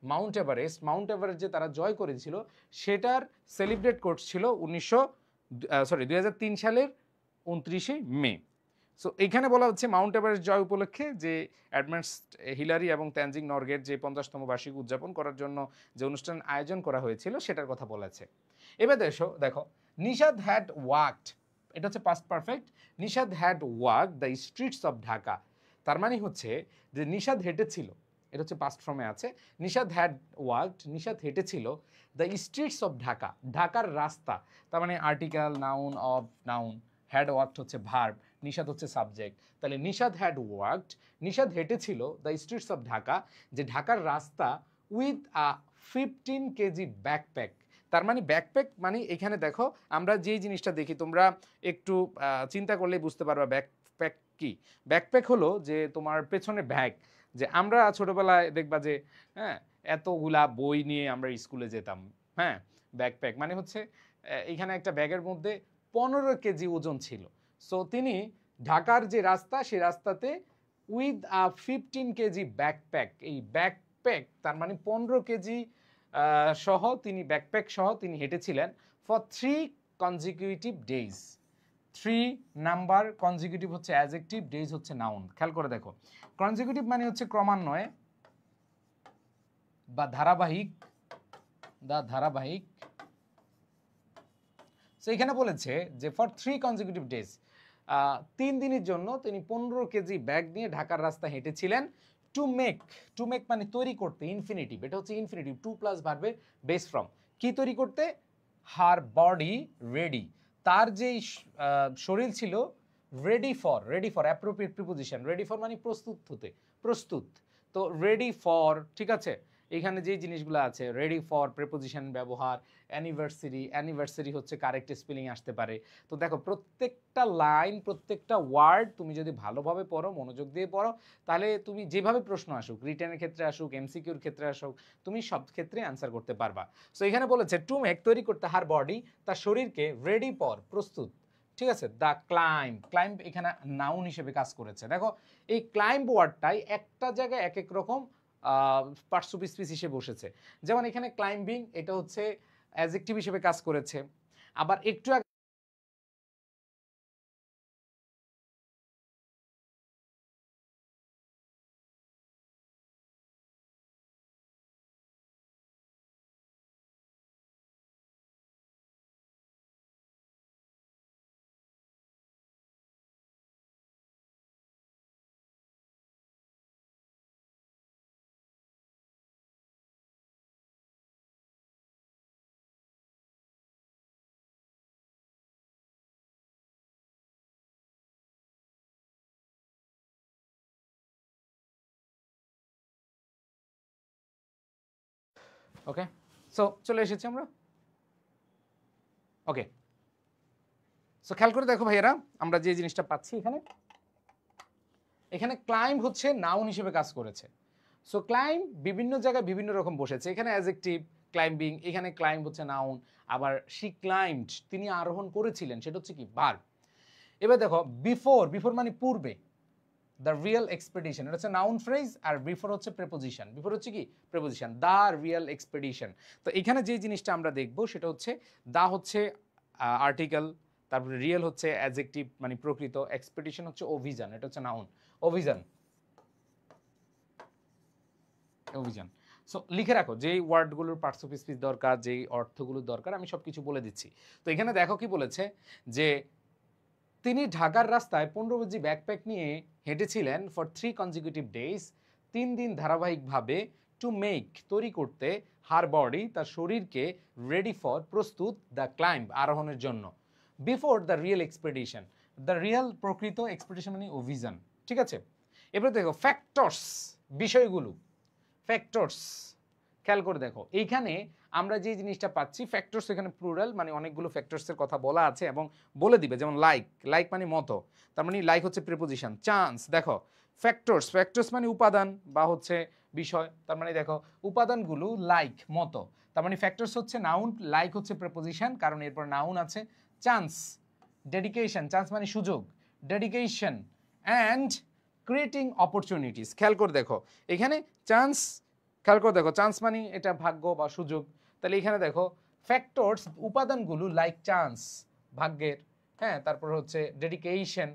Speaker 1: Mount Everest, Mount Everest যে তারা জয় করেছিল, সেটার সেলিব্রেট করছিল 2003 সালের 29 মে। সো এখানে বলা হচ্ছে মাউন্ট এভারেস্ট জয় উপলক্ষে যে এডমন্ড হিলারি এবং তেনজিং নরগের যে 50তম বার্ষিকী উদযাপন করার জন্য যে অনুষ্ঠান আয়োজন করা হয়েছিল, সেটার কথা বলেছে। এবার দেখো নিশাদ হ্যাড ওয়াকড, এটা হচ্ছে past perfect, Nishad had walk the streets of Dhaka, তার মানে হচ্ছে যে নিশাদ হেঁটেছিল, এটা হচ্ছে পাস্ট ফর্মে আছে, নিশাদ হ্যাড ওয়াকড, নিশাদ হেঁটেছিল দ্য স্ট্রিটস অফ ঢাকা, ঢাকার রাস্তা, তার মানে article, noun, of, noun, had walked হচ্ছে ভার্ব, নিশাদ হচ্ছে সাবজেক্ট, তাহলে নিশাদ হ্যাড ওয়াকড, নিশাদ হেঁটেছিল দ্য স্ট্রিটস অফ ঢাকা, যে ঢাকার রাস্তা, উইথ আ 15 কেজি ব্যাকপ্যাক, তার মানে ব্যাকপ্যাক মানে এখানে দেখো আমরা যেই জিনিসটা দেখি, তোমরা একটু চিন্তা করলেই বুঝতে পারবা ব্যাকপ্যাক কি। ব্যাকপ্যাক হলো যে তোমার পেছনে ব্যাগ, যে আমরা ছোটবেলায় দেখবা যে, হ্যাঁ, এতগুলা বই নিয়ে আমরা স্কুলে যেতাম, হ্যাঁ, ব্যাকপ্যাক মানে হচ্ছে এখানে একটা ব্যাগের মধ্যে 15 কেজি ওজন ছিল। সো তিনি ঢাকার যে রাস্তা, সেই রাস্তাতে উইথ আ 15 কেজি ব্যাকপ্যাক, এই ব্যাকপ্যাক তার মানে 15 কেজি সহ তিনি, ব্যাকপ্যাক সহ তিনি হেঁটেছিলেন for 3 consecutive days. 3 number, consecutive হচ্ছে অ্যাডজেক্টিভ, ডেজ হচ্ছে নাউন। খেয়াল করে দেখো, কনজিকিউটিভ মানে হচ্ছে ক্রমান্বয়ে বা ধারাবাহিক, ধারাবাহিক। সো এখানে বলেছে যে ফর 3 কনজিকিউটিভ ডেজ, 3 দিনের জন্য তিনি 15 কেজি ব্যাগ নিয়ে ঢাকার রাস্তা হেঁটেছিলেন। টু মেক, টু মেক মানে তৈরি করতে, ইনফিনিটিভ, এটা হচ্ছে ইনফিনিটিভ, টু প্লাস ভার্বের বেস ফর্ম, কি তৈরি করতে, হার বডি রেডি, তার যেই শরীর ছিল, ready for, ready for appropriate preposition, ready for মানে প্রস্তুত হতে, প্রস্তুত, তো রেডি ফর, ঠিক আছে, এখানে যেই জিনিসগুলো আছে, রেডি ফর প্রিপোজিশন ব্যবহার, অ্যানিভার্সারি, অ্যানিভার্সারি হচ্ছে কারেক্ট স্পেলিং আসতে পারে। তো দেখো প্রত্যেকটা লাইন, প্রত্যেকটা ওয়ার্ড তুমি যদি ভালোভাবে পড়ো, মনোযোগ দিয়ে পড়ো, তাহলে তুমি যেভাবে প্রশ্ন আসুক, রিটেনের ক্ষেত্রে আসুক, এমসিকিউর ক্ষেত্রে আসুক, তুমি সব ক্ষেত্রে অ্যান্সার করতে পারবা। সো এখানে বলেছে টু মেক তৈরি করতে, হার বডি তার শরীরকে, রেডি ফর প্রস্তুত, ঠিক আছে, দ্য ক্লাইম্ব, ক্লাইম্ব এখানে নাউন হিসেবে কাজ করেছে। দেখো এই ক্লাইম্ব ওয়ার্ডটাই একটা জায়গায় এক এক রকম পার্টস স্পিচ হিসেবে বসেছে। যেমন এখানে ক্লাইম্বিং, এটা হচ্ছে অ্যাডজেক্টিভ হিসেবে কাজ করেছে। আবার একটু ওকে, সো চলে এসেছি আমরা। ওকে, সো খেয়াল করে দেখো ভাইয়েরা, আমরা যে জিনিসটা পাচ্ছি এখানে, এখানে ক্লাইম্ব হচ্ছে নাউন হিসেবে কাজ করেছে। সো ক্লাইম্ব বিভিন্ন জায়গায় বিভিন্ন রকম বসেছে, এখানে অ্যাডজেক্টিভ ক্লাইম্বিং, এখানে ক্লাইম্ব হচ্ছে নাউন, আবার শি ক্লাইম্বড তিনি আরোহণ করেছিলেন সেটা হচ্ছে কি ভার্ব। এবার দেখো বিফোর, বিফোর মানে পূর্বে, দ্য রিয়েল এক্সপেডিশন এটা হচ্ছে নাউন ফ্রেজ, আর বিফোর হচ্ছে প্রেপোজিশন, বিফোর হচ্ছে কি প্রেপোজিশন, দ্য রিয়েল এক্সপেডিশন। তো এখানে যে জিনিসটা আমরা দেখব সেটা হচ্ছে দা হচ্ছে আর্টিকেল, তারপরে রিয়েল হচ্ছে অ্যাডজেক্টিভ মানে প্রকৃত, এক্সপেডিশন হচ্ছে অভিযান, এটা হচ্ছে নাউন, অভিযান, অভিযান। সো লিখে রাখো যেই ওয়ার্ডগুলোর পার্টস অফ স্পিচ দরকার, যেই অর্থগুলোর দরকার, আমি সব কিছু বলে দিচ্ছি। তো এখানে দেখো কি বলেছে যে তিনি ঢাকার রাস্তায় 15 কেজি ব্যাকপ্যাক নিয়ে হেঁটেছিলেন ফর 3 কনজিকিউটিভ ডেজ, 3 দিন ধারাবাহিকভাবে, টু মেক তৈরি করতে, হার বডি তার শরীরকে, রেডি ফর প্রস্তুত, দ্য ক্লাইম্ব আরোহণের জন্য, before the real expedition, the real প্রকৃত, এক্সপেডিশন মানে অভিযান। ঠিক আছে, এবার দেখো ফ্যাক্টরস বিষয়গুলো, ফ্যাক্টরস খেয়াল করে দেখো এইখানে আমরা যে জিনিসটা পাচ্ছি ফ্যাক্টরস, এখানে প্লুরাল মানে অনেকগুলো ফ্যাক্টরসের কথা বলা আছে এবং বলে দিবে, যেমন লাইক, লাইক মানে মতো, তার মানে লাইক হচ্ছে প্রিপোজিশন। চান্স দেখো ফ্যাক্টরস, ফ্যাক্টরস মানে উপাদান বা হচ্ছে বিষয়, তার মানে দেখো উপাদানগুলো লাইক মতো, তার মানে ফ্যাক্টরস হচ্ছে নাউন, লাইক হচ্ছে প্রিপোজিশন কারণ এরপর নাউন আছে। চান্স, ডেডিকেশন, চান্স মানে সুযোগ, ডেডিকেশন অ্যান্ড ক্রিয়েটিং অপরচুনিটিস। খেয়াল করে দেখো এখানে চান্স, খেয়াল করে দেখো চান্স মানে এটা ভাগ্য বা সুযোগ, তাহলে এখানে দেখো ফ্যাক্টরস উপাদানগুলো লাইক চান্স ভাগ্যের, হ্যাঁ, তারপর হচ্ছে ডেডিকেশন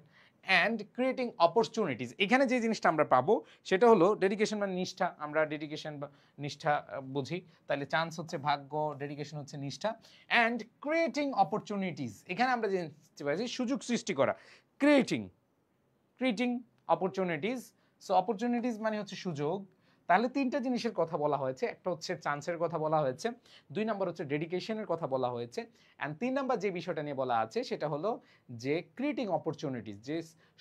Speaker 1: অ্যান্ড ক্রিয়েটিং অপরচুনিটিস। এখানে যে জিনিসটা আমরা পাবো সেটা হলো ডেডিকেশন মানে নিষ্ঠা, আমরা ডেডিকেশন বা নিষ্ঠা বুঝি, তাহলে চান্স হচ্ছে ভাগ্য, ডেডিকেশন হচ্ছে নিষ্ঠা, অ্যান্ড ক্রিয়েটিং অপরচুনিটিস এখানে আমরা যে পাচ্ছি সুযোগ সৃষ্টি করা, creating, creating opportunities. So opportunities মানে হচ্ছে সুযোগ, তাহলে তিনটা জিনিসের কথা বলা হয়েছে, একটা হচ্ছে চান্সের কথা বলা হয়েছে, 2 নম্বর হচ্ছে ডেডিকেশনের কথা বলা হয়েছে, অ্যান্ড 3 নম্বর যে বিষয়টা নিয়ে বলা আছে সেটা হলো যে ক্রিয়েটিং অপরচুনিটিস, যে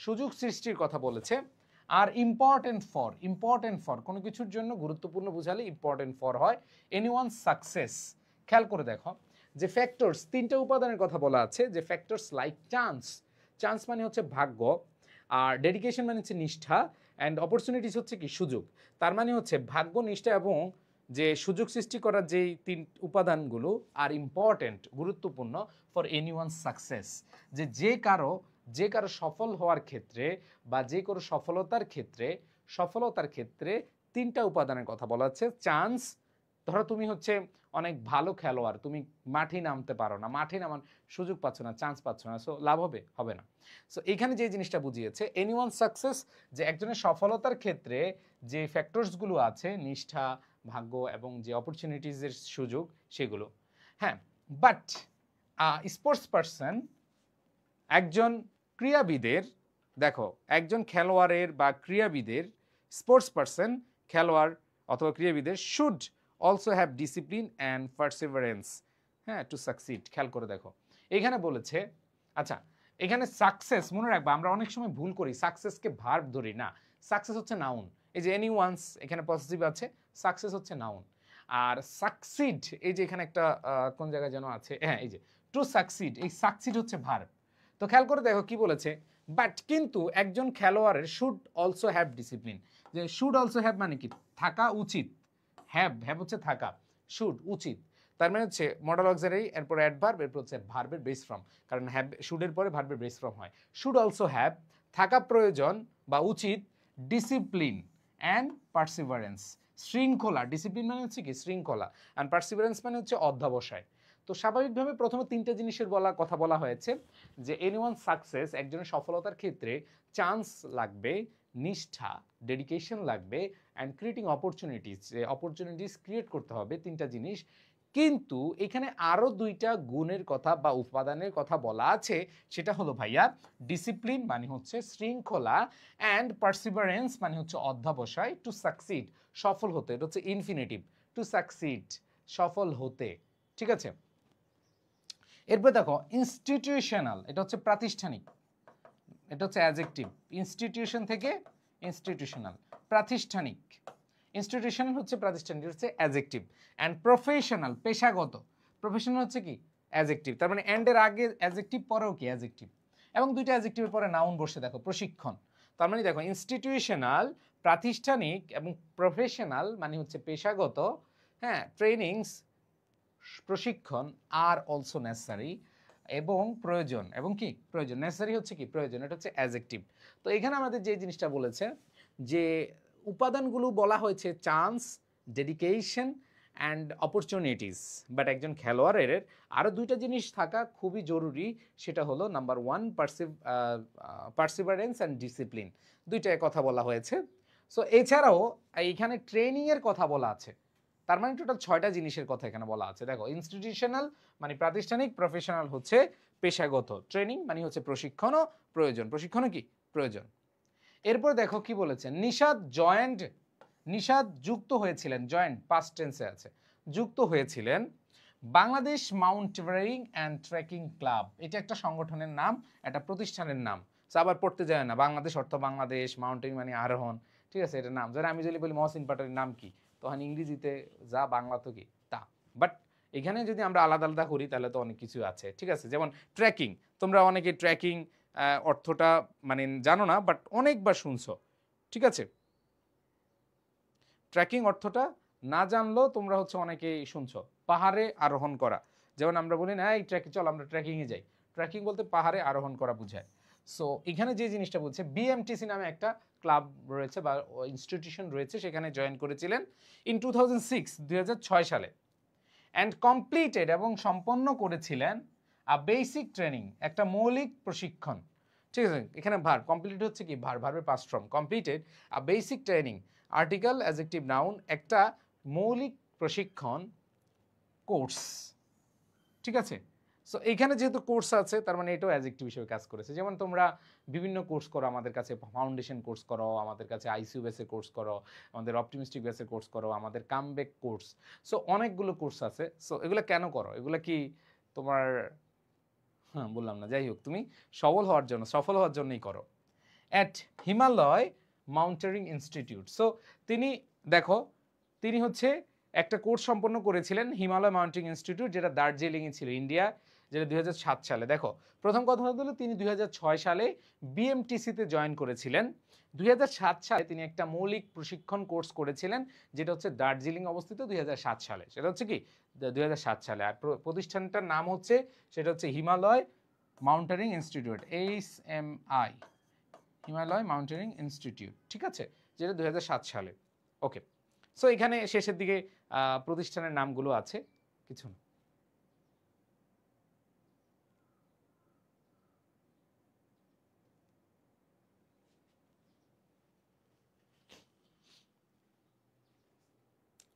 Speaker 1: সুযোগ সৃষ্টির কথা বলেছে। আর ইম্পর্টেন্ট ফর, ইম্পর্টেন্ট ফর কোনো কিছুর জন্য গুরুত্বপূর্ণ বোঝালে ইম্পর্টেন্ট ফর হয়, এনিওয়ান সাকসেস। খেয়াল করে দেখো যে ফ্যাক্টরস তিনটা উপাদানের কথা বলা আছে, যে ফ্যাক্টরস লাইক চান্স, চান্স মানে হচ্ছে ভাগ্য, আর ডেডিকেশন মানে হচ্ছে নিষ্ঠা, অ্যান্ড অপরচুনিটিস হচ্ছে কি সুযোগ, তার মানে হচ্ছে ভাগ্য, নিষ্ঠা এবং যে সুযোগ সৃষ্টি করার যেই 3 উপাদানগুলো আর ইম্পর্টেন্ট গুরুত্বপূর্ণ ফর এনিওয়ান সাকসেস, যে কারো সফল হওয়ার ক্ষেত্রে বা যে কারো সফলতার ক্ষেত্রে 3টা উপাদানের কথা বলা হচ্ছে। চান্স, ধরো তুমি হচ্ছে অনেক ভালো খেলোয়াড়, তুমি মাঠে নামতে পারো না, মাঠে নামার সুযোগ পাচ্ছ না, চান্স পাচ্ছ না, সো লাভ হবে, হবে না। সো এখানে যে জিনিসটা বুঝিয়েছে এনিওয়ান সাকসেস, যে একজনের সফলতার ক্ষেত্রে যে ফ্যাক্টরসগুলো আছে, নিষ্ঠা, ভাগ্য এবং যে অপরচুনিটিজের সুযোগ সেগুলো, হ্যাঁ। বাট স্পোর্টস পারসন, একজন ক্রীড়াবিদের, দেখো একজন খেলোয়াড়ের বা ক্রীড়াবিদের, স্পোর্টস পারসন খেলোয়াড় অথবা ক্রীড়াবিদের should also have discipline and perseverance, হ্যাঁ, টু সাকসিড। খেয়াল করে দেখো এখানে বলেছে, আচ্ছা এখানে সাকসেস মনে রাখবা, আমরা অনেক সময় ভুল করি, সাকসেসকে ভার্ব ধরি না, সাকসেস হচ্ছে নাউন, এই যে এনি ওয়ান্স এখানে পজিটিভ আছে, সাকসেস হচ্ছে নাউন, আর সাকসিড এই যে এখানে একটা কোন জায়গায় যেন আছে, হ্যাঁ এই যে টু সাকসিড, এই সাকসিড হচ্ছে ভার্ব। তো খেয়াল করে দেখো কি বলেছে, বাট কিন্তু একজন খেলোয়াড়ের শুড অলসো হ্যাভ ডিসিপ্লিন, যে শুড অলসো হ্যাভ মানে কি থাকা উচিত, হ্যাভ, হ্যাভ হচ্ছে থাকা, শুড উচিত, তার মানে হচ্ছে মডেল অক্সিলারি, এরপর অ্যাডভার্ব, এরপর হচ্ছে ভার্বের বেস ফর্ম, কারণ হ্যাভ শুডের পরে ভার্বের বেস ফর্ম হয়। শুড অলসো হ্যাভ থাকা প্রয়োজন বা উচিত, ডিসিপ্লিন অ্যান্ড পারসিভারেন্স শৃঙ্খলা, ডিসিপ্লিন মানে হচ্ছে কি শৃঙ্খলা, অ্যান্ড পারসিভারেন্স মানে হচ্ছে অধ্যাবসায়। তো স্বাভাবিকভাবে প্রথমে 3টা জিনিসের কথা বলা হয়েছে, যে এনিওয়ান সাকসেস একজনের সফলতার ক্ষেত্রে চান্স লাগবে, নিষ্ঠা, ডেডিকেশন লাগবে, অ্যান্ড ক্রিয়েটিং অপরচুনিটিস, যে অপরচুনিটিস ক্রিয়েট করতে হবে, 3টা জিনিস। কিন্তু এখানে আরও 2টা গুণের কথা বা উপাদানের কথা বলা আছে, সেটা হলো ভাইয়া ডিসিপ্লিন মানে হচ্ছে শৃঙ্খলা, অ্যান্ড পারসিভারেন্স মানে হচ্ছে অধ্যাবসায়, টু সাকসিড সফল হতে, এটা হচ্ছে ইনফিনিটিভ, টু সাকসিড সফল হতে, ঠিক আছে। এরপর দেখো ইনস্টিটিউশনাল, এটা হচ্ছে প্রাতিষ্ঠানিক, এটা হচ্ছে অ্যাডজেক্টিভ, ইনস্টিটিউশন থেকে ইনস্টিটিউশনাল, প্রাতিষ্ঠানিক, ইনস্টিটিউশনাল হচ্ছে প্রাতিষ্ঠানিক, হচ্ছে অ্যাডজেক্টিভ। অ্যান্ড প্রফেশনাল পেশাগত, প্রফেশনাল হচ্ছে কি অ্যাডজেক্টিভ। তার মানে অ্যান্ডের আগে অ্যাডজেক্টিভ, পরেও কি অ্যাডজেক্টিভ, এবং দুইটা অ্যাডজেক্টিভের পরে নাউন বসে দেখো প্রশিক্ষণ। তার মানে দেখো ইনস্টিটিউশনাল প্রাতিষ্ঠানিক এবং প্রফেশনাল মানে হচ্ছে পেশাগত, হ্যাঁ, ট্রেনিংস প্রশিক্ষণ আর অলসো নেসেসারি এবং প্রয়োজন, এবং কি প্রয়োজন, নেসেসারি হচ্ছে কি প্রয়োজন, এটা হচ্ছে অ্যাডজেক্টিভ। তো এখানে আমাদের যে জিনিসটা বলেছে যে উপাদানগুলো বলা হয়েছে chance, dedication and opportunities, but একজন খেলোয়াড়ের আরও দুইটা জিনিস থাকা খুবই জরুরি, সেটা হলো number one Perseverance and discipline, দুইটায় কথা বলা হয়েছে। সো এছাড়াও এইখানে ট্রেনিংয়ের কথা বলা আছে, তার মানে টোটাল 6টা জিনিসের কথা এখানে বলা আছে। দেখো ইনস্টিটিউশনাল মানে প্রাতিষ্ঠানিক, প্রফেশনাল হচ্ছে পেশাগত, ট্রেনিং মানে হচ্ছে প্রশিক্ষণও প্রয়োজন, প্রশিক্ষণও কি প্রয়োজন। এরপর দেখো কি বলেছে, নিশাদ যুক্ত হয়েছিলেন, জয়েন্ট পাস্ট টেন্সে আছে, যুক্ত হয়েছিলেন Bangladesh mountaineering and trekking club. এটা একটা সংগঠনের নাম, একটা প্রতিষ্ঠানের নাম। আবার পড়তে যায় না, বাংলাদেশ অর্থ বাংলাদেশ, মাউন্টেন মানে আরোহণ, ঠিক আছে, এটা নাম। যারা আমি যদি বলি মহসিন পাটোয়ারির নাম কি, তখন ইংরেজিতে যা, বাংলা তো কি তা। বাট এখানে যদি আমরা আলাদা আলাদা করি তাহলে তো অনেক কিছু আছে, ঠিক আছে। যেমন ট্রেকিং, তোমরা অনেকে ট্রেকিং অর্থটা মানে জানো না, বাট অনেকবার শুনছো, ঠিক আছে। ট্রেকিং অর্থটা না জানলেও তোমরা হচ্ছে অনেকেই শুনছো, পাহাড়ে আরোহণ করা। যেমন আমরা বলি না এই ট্রেকিং, চল আমরা ট্রেকিংয়ে যাই, ট্রেকিং বলতে পাহাড়ে আরোহণ করা বোঝায়। সো এখানে যে জিনিসটা বলছে, বিএমটিসি নামে একটা ক্লাব রয়েছে বা ইনস্টিটিউশন রয়েছে, সেখানে জয়েন করেছিলেন ইন 2006 সালে, অ্যান্ড কমপ্লিটেড এবং সম্পন্ন করেছিলেন বেসিক ট্রেনিং, একটা মৌলিক প্রশিক্ষণ, ঠিক আছে। এখানে ভার কমপ্লিট হচ্ছে কি ভার্বের past form, completed basic training, article adjective noun, একটা মৌলিক প্রশিক্ষণ কোর্স, ঠিক আছে। সো এইখানে যেহেতু কোর্স আছে তার মানে এটাও অ্যাডজেক্টিভ হিসেবে কাজ করেছে। যেমন তোমরা বিভিন্ন কোর্স করো, আমাদের কাছে ফাউন্ডেশন কোর্স করো, আমাদের কাছে আইসিইউ বেসের কোর্স করো, আমাদের অপটিমিস্টিক বেসের কোর্স করো, আমাদের কামব্যাক কোর্স। সো অনেকগুলো কোর্স আছে। সো এগুলো কেন করো, এগুলো কি তোমার, হ্যাঁ বললাম না, যাই হোক, তুমি সফল হওয়ার জন্যই করো। At Himalaya mountaineering institute. So তিনি দেখো, তিনি হচ্ছে একটা কোর্স সম্পন্ন করেছিলেন হিমালয় মাউন্টেনিং ইনস্টিটিউট, যেটা দার্জিলিংয়ে ছিল, ইন্ডিয়া, যেটা 2007 সালে। দেখো প্রথম কথা হলো তিনি 2006 সালে বিএমটিসিতে জয়েন করেছিলেন। 2007 সালে তিনি একটা মৌলিক প্রশিক্ষণ কোর্স করেছিলেন, যেটা হচ্ছে দার্জিলিং অবস্থিত 2007 সালে, সেটা হচ্ছে কি 2007 সালে। আর প্রতিষ্ঠানটার নাম হচ্ছে, সেটা হচ্ছে Himalaya mountaineering institute, HMI, Himalaya mountaineering institute, ঠিক আছে, যেটা 2007 সালে। ওকে, সো এখানে শেষের দিকে প্রতিষ্ঠানের নামগুলো আছে, কিছু না।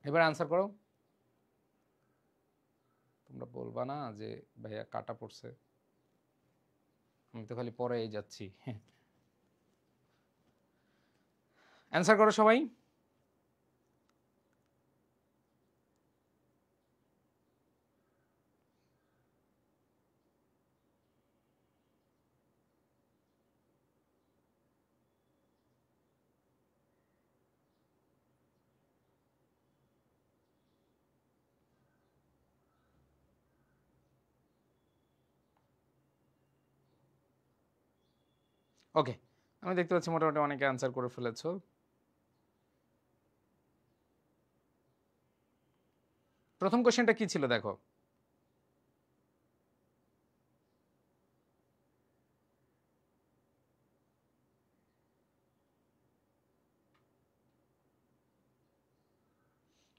Speaker 1: এবার আনসার করো। তোমরা বলবা না যে ভাইয়া কাটা পড়ছে, আমি তো খালি পরেই যাচ্ছি। অ্যান্সার করো সবাই। ওকে, আমি দেখতে পাচ্ছি মোটামুটি অনেকে অ্যান্সার করে ফেলেছো। প্রথম কোশ্চেনটা কি ছিল দেখো,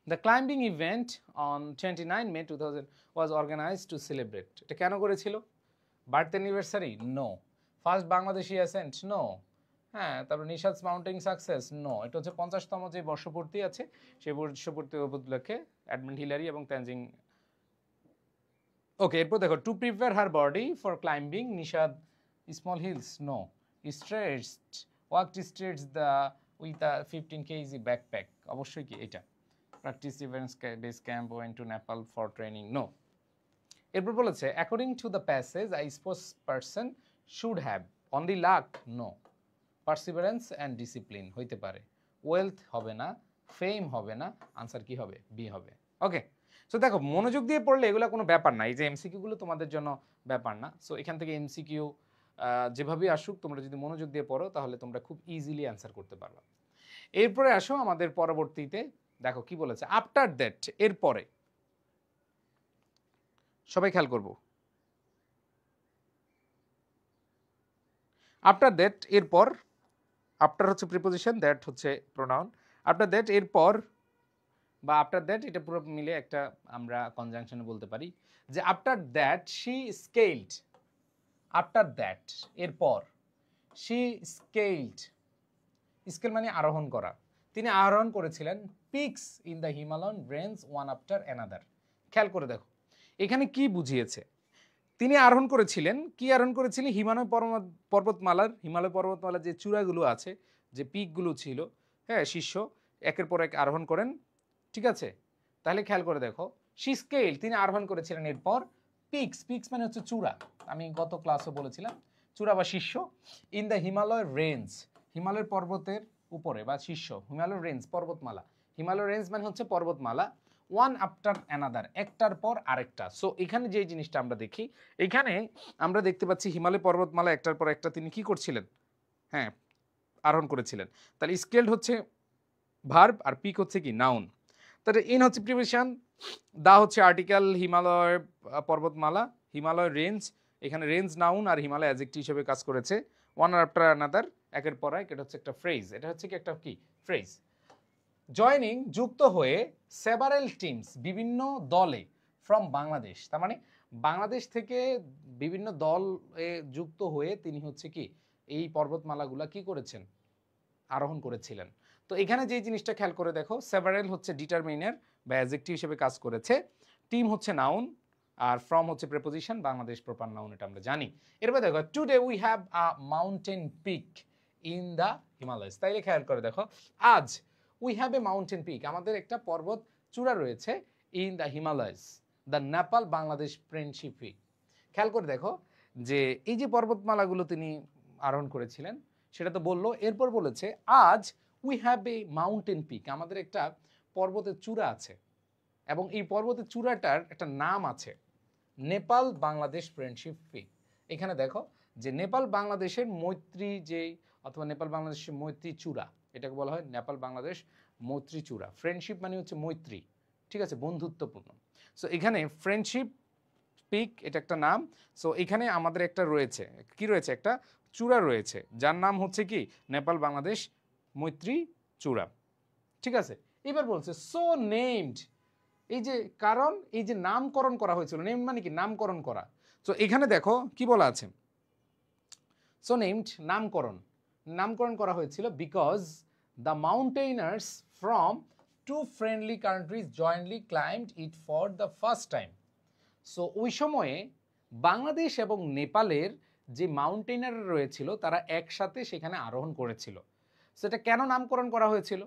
Speaker 1: The climbing event on 29 May 2000 was organized to celebrate. এটা কেন করেছিল? Birth anniversary? No. First Bangladeshi ascent? No. হ্যাঁ, তারপর নিশাদ মাউন্টেন সাকসেস? নো। এটা হচ্ছে 50তম যে বর্ষপূর্তি আছে, সেই বর্ষপূর্তি উপলক্ষে এডমন্ড হিলারি এবং তেনজিং। ওকে, এরপর দেখো, to prepare her body for climbing Nishat small hills? No. Stretched walked streets the with a 15 kg backpack? অবশ্যই কি এটা। Practice events base camp went to Nepal for training? No. এরপর বলেছে according to the passage I suppose person should have on the luck? No. Perseverance and discipline হইতে পারে। Wealth হবে না, ফেম হবে না, আনসার কি হবে? বি হবে। ওকে, সো দেখো মনোযোগ দিয়ে পড়লে এগুলো কোনো ব্যাপার না, এই যে এমসিকিউ গুলো তোমাদের জন্য ব্যাপার না। সো এখান থেকে এমসিকিউ যেভাবেই আসুক তোমরা যদি মনোযোগ দিয়ে পড়ো তাহলে তোমরা খুব ইজিলি অ্যান্সার করতে পারবে। এরপরে আসো আমাদের পরবর্তীতে, দেখো কি বলেছে, আফটার দ্যাট, এরপরে। সবাই খেয়াল করব, আফটার দ্যাট এরপর, আফটার হচ্ছে প্রিপোজিশন, দ্যাট হচ্ছে প্রোনাউন। আফটার দ্যাট এরপর, বা আফটার দ্যাট এটা পুরো মিলে একটা আমরা কনজাংশনে বলতে পারি যে after that she skilled, after that এরপর, শি স্কেলড, স্কেল মানে আরোহণ করা, তিনি আরোহণ করেছিলেন peaks in the Himalayan range one after another. খেয়াল করে দেখো এখানে কি বুঝিয়েছে, তিনি আরোহণ করেছিলেন, কি আরোহণ করেছিলেন? হিমালয় পর্বতমালার যে চূড়াগুলো আছে, যে পিকগুলো ছিল, হ্যাঁ শীর্ষ, একের পর এক আরোহণ করেন, ঠিক আছে? তাহলে খেয়াল করে দেখো, শি স্কেল তিনি আরোহণ করেছিলেন, এরপর পিকস, পিকস মানে হচ্ছে চূড়া, আমি গত ক্লাসে বলেছিলাম চূড়া বা শীর্ষ, ইন দ্য হিমালয় রেঞ্জ, হিমালয়ের পর্বতের উপরে বা শীর্ষ, হিমালয় রেঞ্জ পর্বতমালা, হিমালয় রেঞ্জ মানে হচ্ছে পর্বতমালা, ওয়ান আফটার অ্যানাদার একটার পর আরেকটা। সো এখানে যে জিনিসটা আমরা দেখি, এখানে আমরা দেখতে পাচ্ছি হিমালয় পর্বতমালা একটার পর একটা তিনি কি করছিলেন? হ্যাঁ, আরোহণ করেছিলেন। তাহলে স্কেলড হচ্ছে ভার্ব আর পিক হচ্ছে কি নাউন। তাহলে ইন হচ্ছে প্রিপোজিশন, দা হচ্ছে আর্টিকেল, হিমালয় পর্বতমালা, হিমালয় রেঞ্জ, এখানে রেঞ্জ নাউন আর হিমালয় অ্যাডজেক্টিভ হিসেবে কাজ করেছে, ওয়ান আফটার অ্যানাদার একের পর এক, এটা হচ্ছে একটা ফ্রেজ, এটা হচ্ছে কি একটা কি ফ্রেজ। জয়নিং যুক্ত হয়ে, সেভারেল টিমস বিভিন্ন দলে, ফ্রম বাংলাদেশ, তার মানে বাংলাদেশ থেকে বিভিন্ন দলে যুক্ত হয়ে তিনি হচ্ছে কি এই পর্বতমালাগুলা কি করেছেন? আরোহণ করেছিলেন। তো এখানে যে জিনিসটা খেয়াল করে দেখো, সেভারেল হচ্ছে ডিটারমিনার বা অ্যাডজেক্টিভ হিসেবে কাজ করেছে, টিম হচ্ছে নাউন, আর ফ্রম হচ্ছে প্রেপোজিশন, বাংলাদেশ প্রপার নাউন, এটা আমরা জানি। এরপর দেখো, today we have a mountain peak in the Himalayas, তাইলে খেয়াল করে দেখো, আজ we have a mountain peak, আমাদের একটা পর্বত চূড়া রয়েছে, in the Himalayas, the Nepal Bangladesh friendship peak. খেয়াল করে দেখো যে এই যে পর্বতমালাগুলো তিনি আরোহণ করেছিলেন সেটা তো বললো, এরপর বলেছে আজ we have a mountain peak, আমাদের একটা পর্বতের চূড়া আছে, এবং এই পর্বতের চূড়াটার একটা নাম আছে, নেপাল বাংলাদেশ ফ্রেন্ডশিপ পিক। এখানে দেখো যে নেপাল বাংলাদেশের মৈত্রী, যে অথবা নেপাল বাংলাদেশের মৈত্রী চূড়া, এটাকে বলা হয় নেপাল বাংলাদেশ মৈত্রী চূড়া। ফ্রেন্ডশিপ মানে হচ্ছে মৈত্রী, ঠিক আছে, বন্ধুত্বপূর্ণ। সো এখানে ফ্রেন্ডশিপ পিক এটা একটা নাম। সো এখানে আমাদের একটা রয়েছে, কি রয়েছে? একটা চূড়া রয়েছে যার নাম হচ্ছে কি নেপাল বাংলাদেশ মৈত্রী চূড়া, ঠিক আছে? এবার বলছে সো নেমড, এই যে কারণ এই যে নামকরণ করা হয়েছিল, নেম মানে কি নামকরণ করা। তো এখানে দেখো কি বলা আছে, সো নেমড নামকরণ, নামকরণ করা হয়েছিল because the mountaineers from two friendly countries jointly climbed it for the first time. So ওই সময়ে বাংলাদেশ এবং নেপালের যে মাউন্টেনার রয়েছিল তারা একসাথে সেখানে আরোহণ করেছিল। সেটা কেন নামকরণ করা হয়েছিল?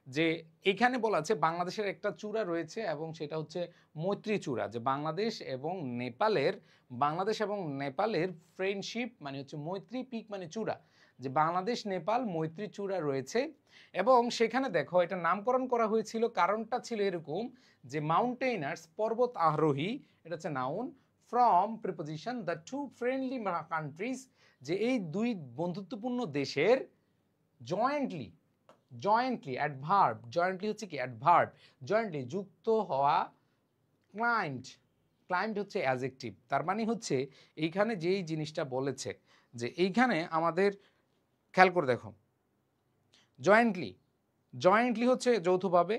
Speaker 1: যে এখানে বলা আছে বাংলাদেশের একটা চূড়া রয়েছে এবং সেটা হচ্ছে মৈত্রী চূড়া, যে বাংলাদেশ এবং নেপালের ফ্রেন্ডশিপ মানে হচ্ছে মৈত্রী, পিক মানে চূড়া, যে বাংলাদেশ নেপাল মৈত্রী চূড়া রয়েছে, এবং সেখানে দেখো এটা নামকরণ করা হয়েছিল, কারণটা ছিল এরকম যে মাউন্টেইনার্স পর্বত আরোহী, এটা হচ্ছে noun, from preposition the two friendly countries, যে এই দুই বন্ধুত্বপূর্ণ দেশের জয়েন্টলি, অ্যাডভার্ব, জয়েন্টলি হচ্ছে কি অ্যাডভার্ব, জয়েন্টলি যুক্ত হওয়া, ক্লাইম্ড হচ্ছে অ্যাডজেক্টিভ, তার মানে হচ্ছে এইখানে যেই জিনিসটা বলেছে যে এইখানে আমাদের খেয়াল করে দেখো, জয়েন্টলি হচ্ছে যৌথভাবে,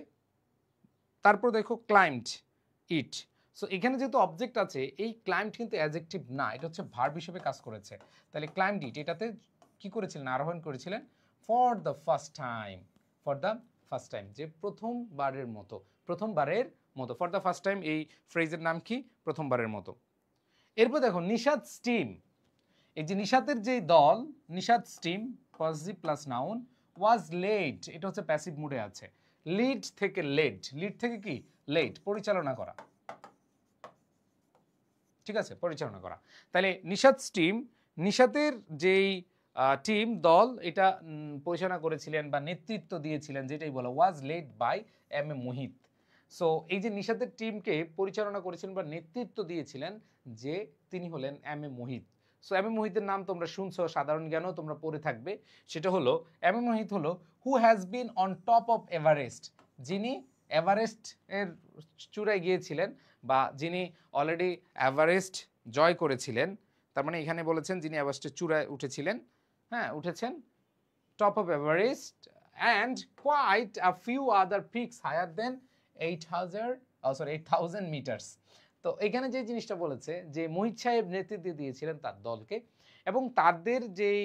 Speaker 1: তারপর দেখো ক্লাইম্ড ইট। সো এখানে যেহেতু অবজেক্ট আছে, এই ক্লাইম্ড কিন্তু অ্যাডজেক্টিভ না, এটা হচ্ছে ভার্ব হিসেবে কাজ করেছে। তাহলে ক্লাইম্ড ইট এটাতে কি করেছিলেন? আরোহণ করেছিলেন ফর দ্য ফার্স্ট টাইম, যে প্রথমবারের মতো, ফর দ্য ফার্স্ট টাইম, এই ফ্রেজের নাম কি? প্রথমবারের মতো। এরপর দেখো নিশাদ স্টিম, এই যে নিশাতের যে দল, Nishat's team positive plus noun, was led, এটা হচ্ছে প্যাসিভ মুডে আছে, লিড থেকে কি লেড, পরিচালনা করা, ঠিক আছে, পরিচালনা করা। তাহলে নিশাত স্টিম, নিশাতের যেই টিম দল এটা পরিচালনা করেছিলেন বা নেতৃত্ব দিয়েছিলেন, যেটাই বলা was led by M A Muhit. So এই যে নিশাতের টিমকে পরিচালনা করেছিলেন বা নেতৃত্ব দিয়েছিলেন যে তিনি হলেন M A Muhit. So M A মোহিতের নাম তোমরা শুনছো, সাধারণ জ্ঞানও তোমরা পড়ে থাকবে। সেটা হলো এম এ মোহিত হলো who has been on top of Everest, যিনি এভারেস্ট এর চূড়ায় গিয়েছিলেন বা যিনি অলরেডি এভারেস্ট জয় করেছিলেন। তার মানে এখানে বলেছেন যিনি এভারেস্টের চূড়ায় উঠেছিলেন, হ্যাঁ উঠেছেন, top of Everest and quite a few other peaks higher than 8,000 meters। তো এখানে যে জিনিসটা বলেছে যে মোহিত সাহেব নেতৃত্ব দিয়েছিলেন তার দলকে, এবং তাদের যেই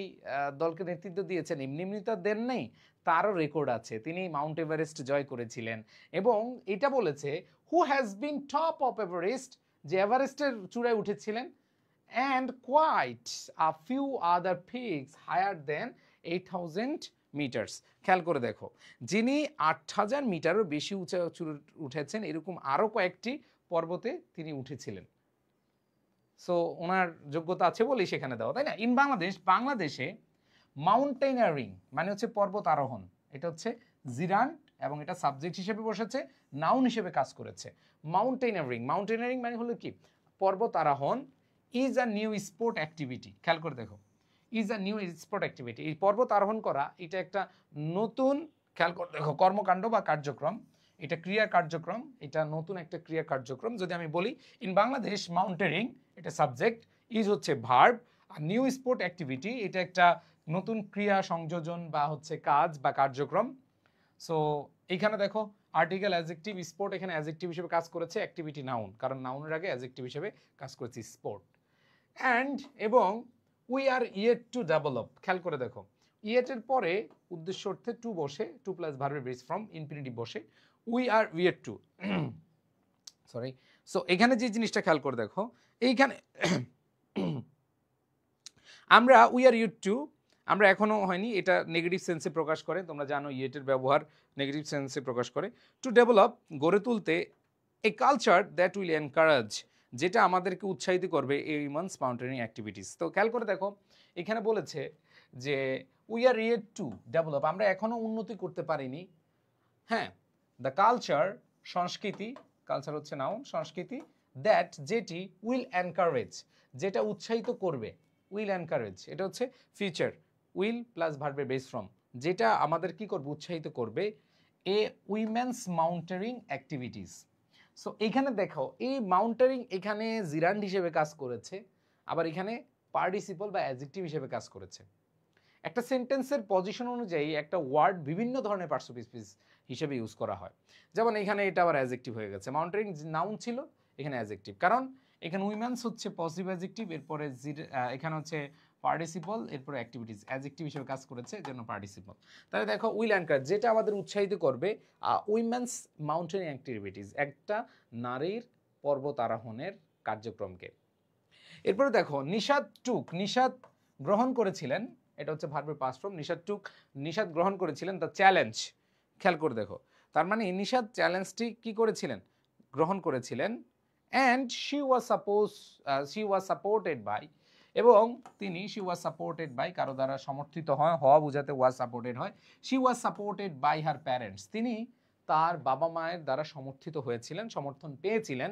Speaker 1: দলকে নেতৃত্ব দিয়েছেন এমনি এমনি তো দেন নেই, তারও রেকর্ড আছে, তিনি মাউন্ট এভারেস্ট জয় করেছিলেন। এবং এটা বলেছে who has been top of Everest, যে এভারেস্টের চূড়ায় উঠেছিলেন, and quite a few other peaks higher than 8,000 meters। খেয়াল করে দেখো, যিনি 8,000 মিটারও বেশি উঠেছেন এরকম আরো কয়েকটি পর্বতে তিনি উঠেছিলেন। সো ওনার যোগ্যতা আছে বলেই সেখানে দেওয়া, তাই না? ইন বাংলাদেশ, বাংলাদেশে মাউন্টেনারিং মানে হচ্ছে পর্বত আরোহণ, এটা হচ্ছে জিরান্ড এবং এটা সাবজেক্ট হিসেবে বসেছে, নাউন হিসেবে কাজ করেছে। মাউন্টেনারিং, মাউন্টেনারিং মানে হলো কি পর্বত আরোহণ is a new sport activity. খেয়াল করে দেখো, is a new sport activity, এই পর্বত আরোহণ করা এটা একটা নতুন, খেয়াল করে দেখো, কর্মকাণ্ড বা কার্যক্রম, এটা ক্রিয়া কার্যক্রম, এটা নতুন একটা ক্রিয়া কার্যক্রম। যদি আমি বলি ইন বাংলাদেশ মাউন্টেনিং এটা সাবজেক্ট, ইজ হচ্ছে ভার্ব, আর নিউ স্পোর্ট অ্যাক্টিভিটি এটা একটা নতুন ক্রিয়া সংযোজন বা হচ্ছে কাজ বা কার্যক্রম। সো এইখানে দেখো আর্টিকেল অ্যাডজেক্টিভ স্পোর্ট এখানে অ্যাডজেক্টিভ হিসেবে কাজ করেছে, অ্যাক্টিভিটি নাউন, কারণ নাউনের আগে অ্যাডজেক্টিভ হিসেবে কাজ করেছে স্পোর্ট। অ্যান্ড এবং we are yet to develop, খেয়াল করে দেখো ইয়েটের পরে উদ্দেশ্য অর্থে টু বসে, টু প্লাস ভার্বের বেস ফ্রম ইনফিনিটিভ বসে, we are yet two, sorry. So এখানে যে জিনিসটা খেয়াল করে দেখো, এইখানে আমরা উই আর ইয়েট টু, আমরা এখনো হয়নি, এটা নেগেটিভ সেন্সে প্রকাশ করে, তোমরা জানো ইয়েটের ব্যবহার নেগেটিভ সেন্সে প্রকাশ করে। টু ডেভেলপ গড়ে তুলতে, a culture that will encourage যেটা আমাদেরকে উৎসাহিত করবে এই মান্থস মাউন্টেনিং অ্যাক্টিভিটিস। তো খেয়াল করে দেখো এখানে বলেছে যে we are yet to develop, আমরা এখনো উন্নতি করতে পারিনি, হ্যাঁ। দ্য কালচার সংস্কৃতি, কালচার হচ্ছে নাউন, সংস্কৃতি, দ্যাট যেটি উইল এনকারেজ যেটা উৎসাহিত করবে, উইল এনকারেজ এটা হচ্ছে ফিউচার, উইল প্লাস ভার্বের বেস ফ্রম, যেটা আমাদের কি করবে উৎসাহিত করবে এ উইমেন্স মাউন্টেনিং অ্যাক্টিভিটিস। সো এখানে দেখো এই মাউন্টেনিং এখানে জিরান্ড হিসেবে কাজ করেছে, আবার এখানে পার্টিসিপল বা অ্যাডজেক্টিভ হিসেবে কাজ করেছে। একটা সেন্টেন্সের পজিশন অনুযায়ী একটা ওয়ার্ড বিভিন্ন ধরনের পার্টিসিপেট হিসেবে ইউজ করা হয়। যেমন এখানে এটা আবার অ্যাডজেক্টিভ হয়ে গেছে, মাউন্টেনিং নাউন ছিল এখানে অ্যাডজেক্টিভ, কারণ এখানে উইমেন্স হচ্ছে পজিটিভ অ্যাডজেক্টিভ, এরপরে এখানে হচ্ছে পার্টিসিপল, এরপরে অ্যাক্টিভিটিস অ্যাডজেক্টিভ হিসেবে কাজ করেছে, জন্য পার্টিসিপল। তাহলে দেখো উইল অ্যানকার যেটা আমাদের উৎসাহিত করবে উইমেন্স মাউন্টেনিং অ্যাক্টিভিটিস, একটা নারীর পর্বত আরোহণের কার্যক্রমকে। এরপরে দেখো নিশাত টুক, নিশাত গ্রহণ করেছিলেন, এটা হচ্ছে ভার্বের পাস্ট ফর্ম, নিশাত টুক নিশাত গ্রহণ করেছিলেন দ্য চ্যালেঞ্জ। খেয়াল করে দেখো তার মানে নিশাত চ্যালেঞ্জটি কি করেছিলেন গ্রহণ করেছিলেন, and she was supported by, এবং তিনি শি ওয়াজ সাপোর্টেড বাই কারো দ্বারা সমর্থিত হয়, হওয়া বোঝাতে ওয়াজ সাপোর্টেড হয়, she was supported by her parents, তিনি তার বাবা মায়ের দ্বারা সমর্থিত হয়েছিলেন, সমর্থন পেয়েছিলেন।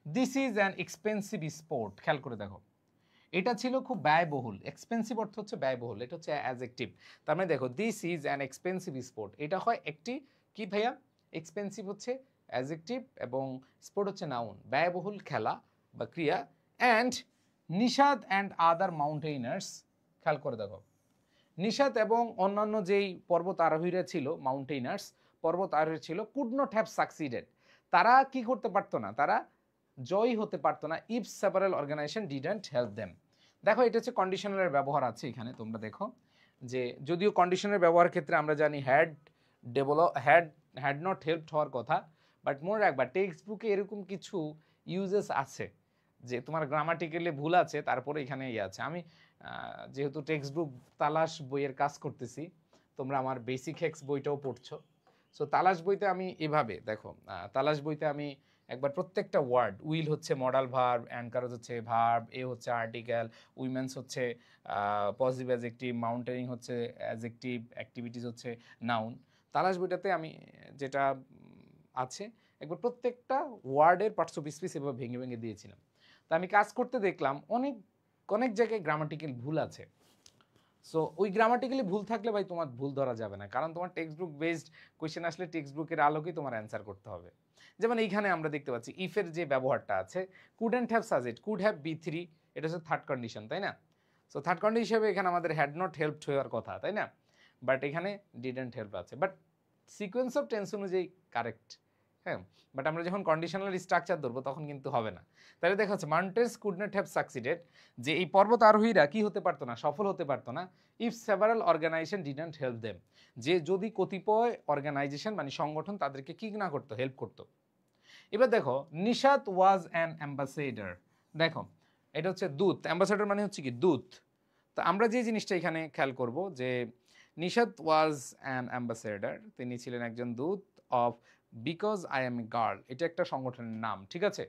Speaker 1: This is an expensive sport, খেয়াল করে দেখো এটা ছিল খুব ব্যয়বহুল, এক্সপেন্সিভ অর্থ হচ্ছে ব্যয়বহুল, এটা হচ্ছে অ্যাডজেক্টিভ। তার মানে দেখো this is an expensive sport, এটা হয় একটি কি ভাইয়া, এক্সপেন্সিভ হচ্ছে অ্যাডজেক্টিভ এবং স্পোর্ট হচ্ছে নাউন, ব্যয়বহুল খেলা বা ক্রিয়া। অ্যান্ড নিশাত অ্যান্ড আদার মাউন্টেইনার্স, খেয়াল করে দেখো নিশাত এবং অন্যান্য যেই পর্বত আরোহীরা ছিল, মাউন্টেইনার্স পর্বত আরোহী ছিল, কুড নট হ্যাভ সাকসিডেড, তারা কি করতে পারতো না, তারা জয়ী হতে পারতো না, if several organisation didn't help them. দেখো এটা হচ্ছে কন্ডিশনালের ব্যবহার আছে এখানে, তোমরা দেখো যে যদিও কন্ডিশনের ব্যবহার ক্ষেত্রে আমরা জানি হ্যাড নট হেল্প হওয়ার কথা, বাট মনে রাখবা টেক্সট বুকে এরকম কিছু ইউজেস আছে যে তোমার গ্রামাটিক্যালি ভুল আছে, তারপরে এখানে ইয়ে আছে। আমি যেহেতু টেক্সট বুক তালাশ বইয়ের কাজ করতেছি, তোমরা আমার বেসিক হেক্স বইটাও পড়ছো, সো তালাশ বইতে আমি এভাবে দেখো, তালাশ বইতে আমি একবার প্রত্যেকটা ওয়ার্ড, উইল হচ্ছে মডাল ভার্ব, এনকারেজ হচ্ছে ভার্ব, এ হচ্ছে আর্টিকেল, উইমেন্স হচ্ছে পজিটিভ অ্যাডজেক্টিভ, মাউন্টেনিং হচ্ছে অ্যাডজেক্টিভ, অ্যাক্টিভিটিস হচ্ছে নাউন। তালাশ বইটাতে আমি যেটা আছে একবার প্রত্যেকটা ওয়ার্ডের পার্টস অফ স্পিচ এভাবে ভেঙে ভেঙে দিয়েছিলাম। তো আমি কাজ করতে দেখলাম অনেক অনেক জায়গায় গ্রামাটিক্যাল ভুল আছে। সো ওই গ্রামাটিক্যালি ভুল থাকলে ভাই তোমার ভুল ধরা যাবে না, কারণ তোমার টেক্সট বুক বেসড কোয়েশ্চেন আসলে টেক্সট বুকের আলোকেই তোমার অ্যান্সার করতে হবে। যেমন এইখানে আমরা দেখতে পাচ্ছি ইফের যে ব্যবহারটা আছে, couldn't have succeeded, could have be three, এটা হচ্ছে থার্ড কন্ডিশন, তাই না? সো থার্ড কন্ডিশন হিসেবে এখানে আমাদের হ্যাড নট হেল্পড হওয়ার কথা, তাই না? বাট এখানে ডিডেন্ট হেল্প আছে, বাট সিকোয়েন্স অফ টেন্স অনুযায়ী কারেক্ট। হ্যাঁ, বাট আমরা যখন কন্ডিশনাল স্ট্রাকচার ধরবো তখন কিন্তু হবে না। তাহলে দেখা যাচ্ছে mountains could not have succeeded, যে এই পর্বত আরোহীরা কি হতে পারতো না, সফল হতে পারতো না, if several organisation didn't help them, যে যদি কতিপয় অর্গানাইজেশন মানে সংগঠন তাদেরকে কি না করতো, হেল্প করতো। এবার দেখো নিশাত ওয়াজ অ্যান অ্যাম্বাসেডর, দেখো এটা হচ্ছে দূত, অ্যাম্বাসেডর মানে হচ্ছে কি দূত। তো আমরা যে জিনিসটা এখানে খেয়াল করব যে নিশাত ওয়াজ অ্যান অ্যাম্বাসেডর, তিনি ছিলেন একজন দূত of because I am a girl, এটা একটা সংগঠনের নাম, ঠিক আছে?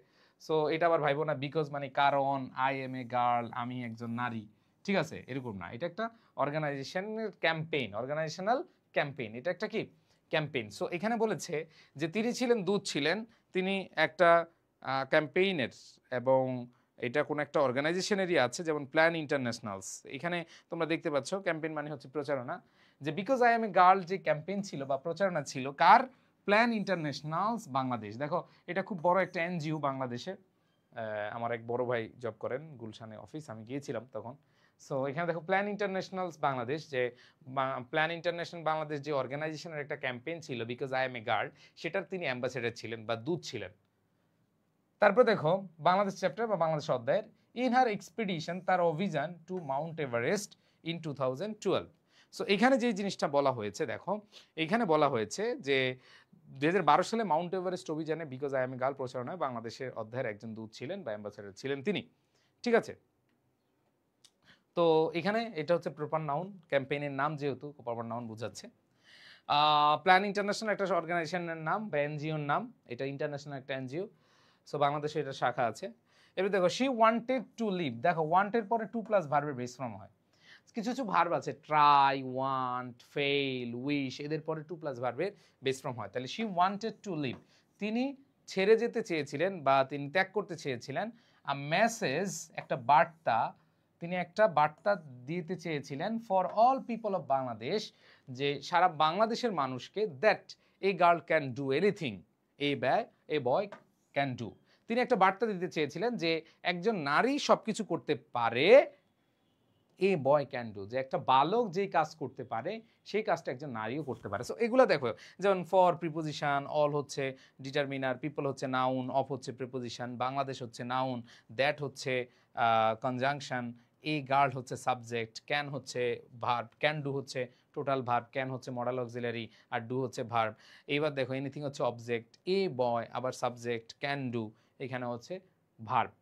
Speaker 1: সো এটা আবার ভাইবো না বিকজ মানে কারণ, আই এম এ গার্ল আমি একজন নারী, ঠিক আছে, এরকম না, এটা একটা অর্গানাইজেশনের ক্যাম্পেইন, অর্গানাইজেশনাল ক্যাম্পেইন, এটা একটা কি ক্যাম্পেইন। সো এখানে বলেছে যে তিনি ছিলেন দূত ছিলেন, তিনি একটা ক্যাম্পেইনের, এবং এটা কোনো একটা অর্গানাইজেশনেরই আছে, যেমন প্ল্যান ইন্টারন্যাশনালস, এখানে তোমরা দেখতে পাচ্ছ ক্যাম্পেইন মানে হচ্ছে প্রচারণা, যে because I am a girl যে ক্যাম্পেইন ছিল বা প্রচারণা ছিল কার, প্ল্যান ইন্টারন্যাশনালস বাংলাদেশ। দেখো এটা খুব বড় একটা এনজিও বাংলাদেশে, আমার এক বড় ভাই জব করেন গুলশানে অফিস, আমি গিয়েছিলাম তখন। সো এখানে দেখো প্ল্যান ইন্টারন্যাশনালস বাংলাদেশ, যে প্ল্যান ইন্টারন্যাশনাল বাংলাদেশ যে অর্গানাইজেশনের একটা ক্যাম্পেইন ছিল because I am a girl, সেটার তিনি অ্যাম্বাসেডর ছিলেন বা দূত ছিলেন। তারপর দেখো বাংলাদেশ চ্যাপ্টার বা বাংলাদেশ অধ্যায়ের ইন হার এক্সপিডিশন, তার অভিযান to Mount Everest in 2012। So এখানে যে জিনিসটা বলা হয়েছে দেখো, এখানে বলা হয়েছে যে 2012 সালে মাউন্ট এভারেস্ট অভিযানে because I am a girl প্রচারণায় বাংলাদেশের অধ্যায়ের একজন দূত ছিলেন বা অ্যাম্বাসেডর ছিলেন তিনি, ঠিক আছে? তো এখানে এটা হচ্ছে প্রপার নাউন, ক্যাম্পেইনের নাম যেহেতু প্রপার নাউন বোঝাচ্ছে। প্ল্যান ইন্টারন্যাশনাল একটা অর্গানাইজেশনের নাম বা এনজিওর নাম, এটা ইন্টারন্যাশনাল একটা এনজিও, সো বাংলাদেশে এটা শাখা আছে। এবার দেখো শি ওয়ান্টেড টু লিভ, দেখো ওয়ান্টের পরে টু প্লাস ভার্বের বেস ফর্ম হয়, কিছু কিছু ভার্ব আছে ট্রাই, ওয়ান্ট, ফেইল, উইশ, এদের পরে টু প্লাস ভার্বের বেস ফর্ম হয়। তাহলে শি ওয়ান্টেড টু লিভ, তিনি ছেড়ে যেতে চেয়েছিলেন বা তিনি ত্যাগ করতে চেয়েছিলেন, আ মেসেজ একটা বার্তা, তিনি একটা বার্তা দিতে চেয়েছিলেন for all people of Bangladesh, যে সারা বাংলাদেশের মানুষকে, that a girl can do anything, a boy can do, তিনি একটা বার্তা দিতে চেয়েছিলেন যে একজন নারী সবকিছু করতে পারে, এ বয় ক্যান ডু, যে একটা বালক যেই কাজ করতে পারে সেই কাজটা একজন নারীও করতে পারে। সো এগুলো দেখো, যেমন ফর প্রিপোজিশন, অল হচ্ছে ডিটারমিনার, পিপল হচ্ছে নাউন, অফ হচ্ছে প্রিপোজিশন, বাংলাদেশ হচ্ছে নাউন, দ্যাট হচ্ছে কনজাংশন, এ গার্ল হচ্ছে সাবজেক্ট, ক্যান হচ্ছে ভার্ব, ক্যান ডু হচ্ছে টোটাল ভার্ব, ক্যান হচ্ছে মডাল অক্সিলারি, আর ডু হচ্ছে ভার্ব। এইবার দেখো এনিথিং হচ্ছে অবজেক্ট, এ বয় আবার সাবজেক্ট, ক্যান ডু এখানে হচ্ছে verb.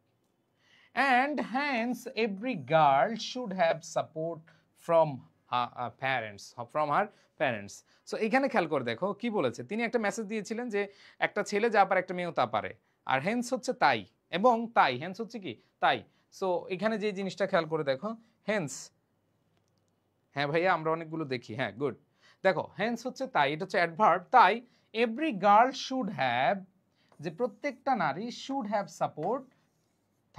Speaker 1: And hence every girl should have support from her parents, from her parents. So এখানে খেয়াল করে দেখো কি বলেছে, তিনি একটা মেসেজ দিয়েছিলেন যে একটা ছেলে যা পারে একটা মেয়েও তা পারে, আর হেন্স হচ্ছে তাই, এবং তাই হেন্স হচ্ছে কি তাই। সো এখানে যে জিনিসটা খেয়াল করে দেখো, হেন্স, হ্যাঁ ভাইয়া আমরা অনেকগুলো দেখি, হ্যাঁ গুড, দেখো হেন্স হচ্ছে তাই, এটা হচ্ছে অ্যাডভার্ব, তাই এভরি গার্ল শুড হ্যাভ, যে প্রত্যেকটা নারী শুড হ্যাভ সাপোর্ট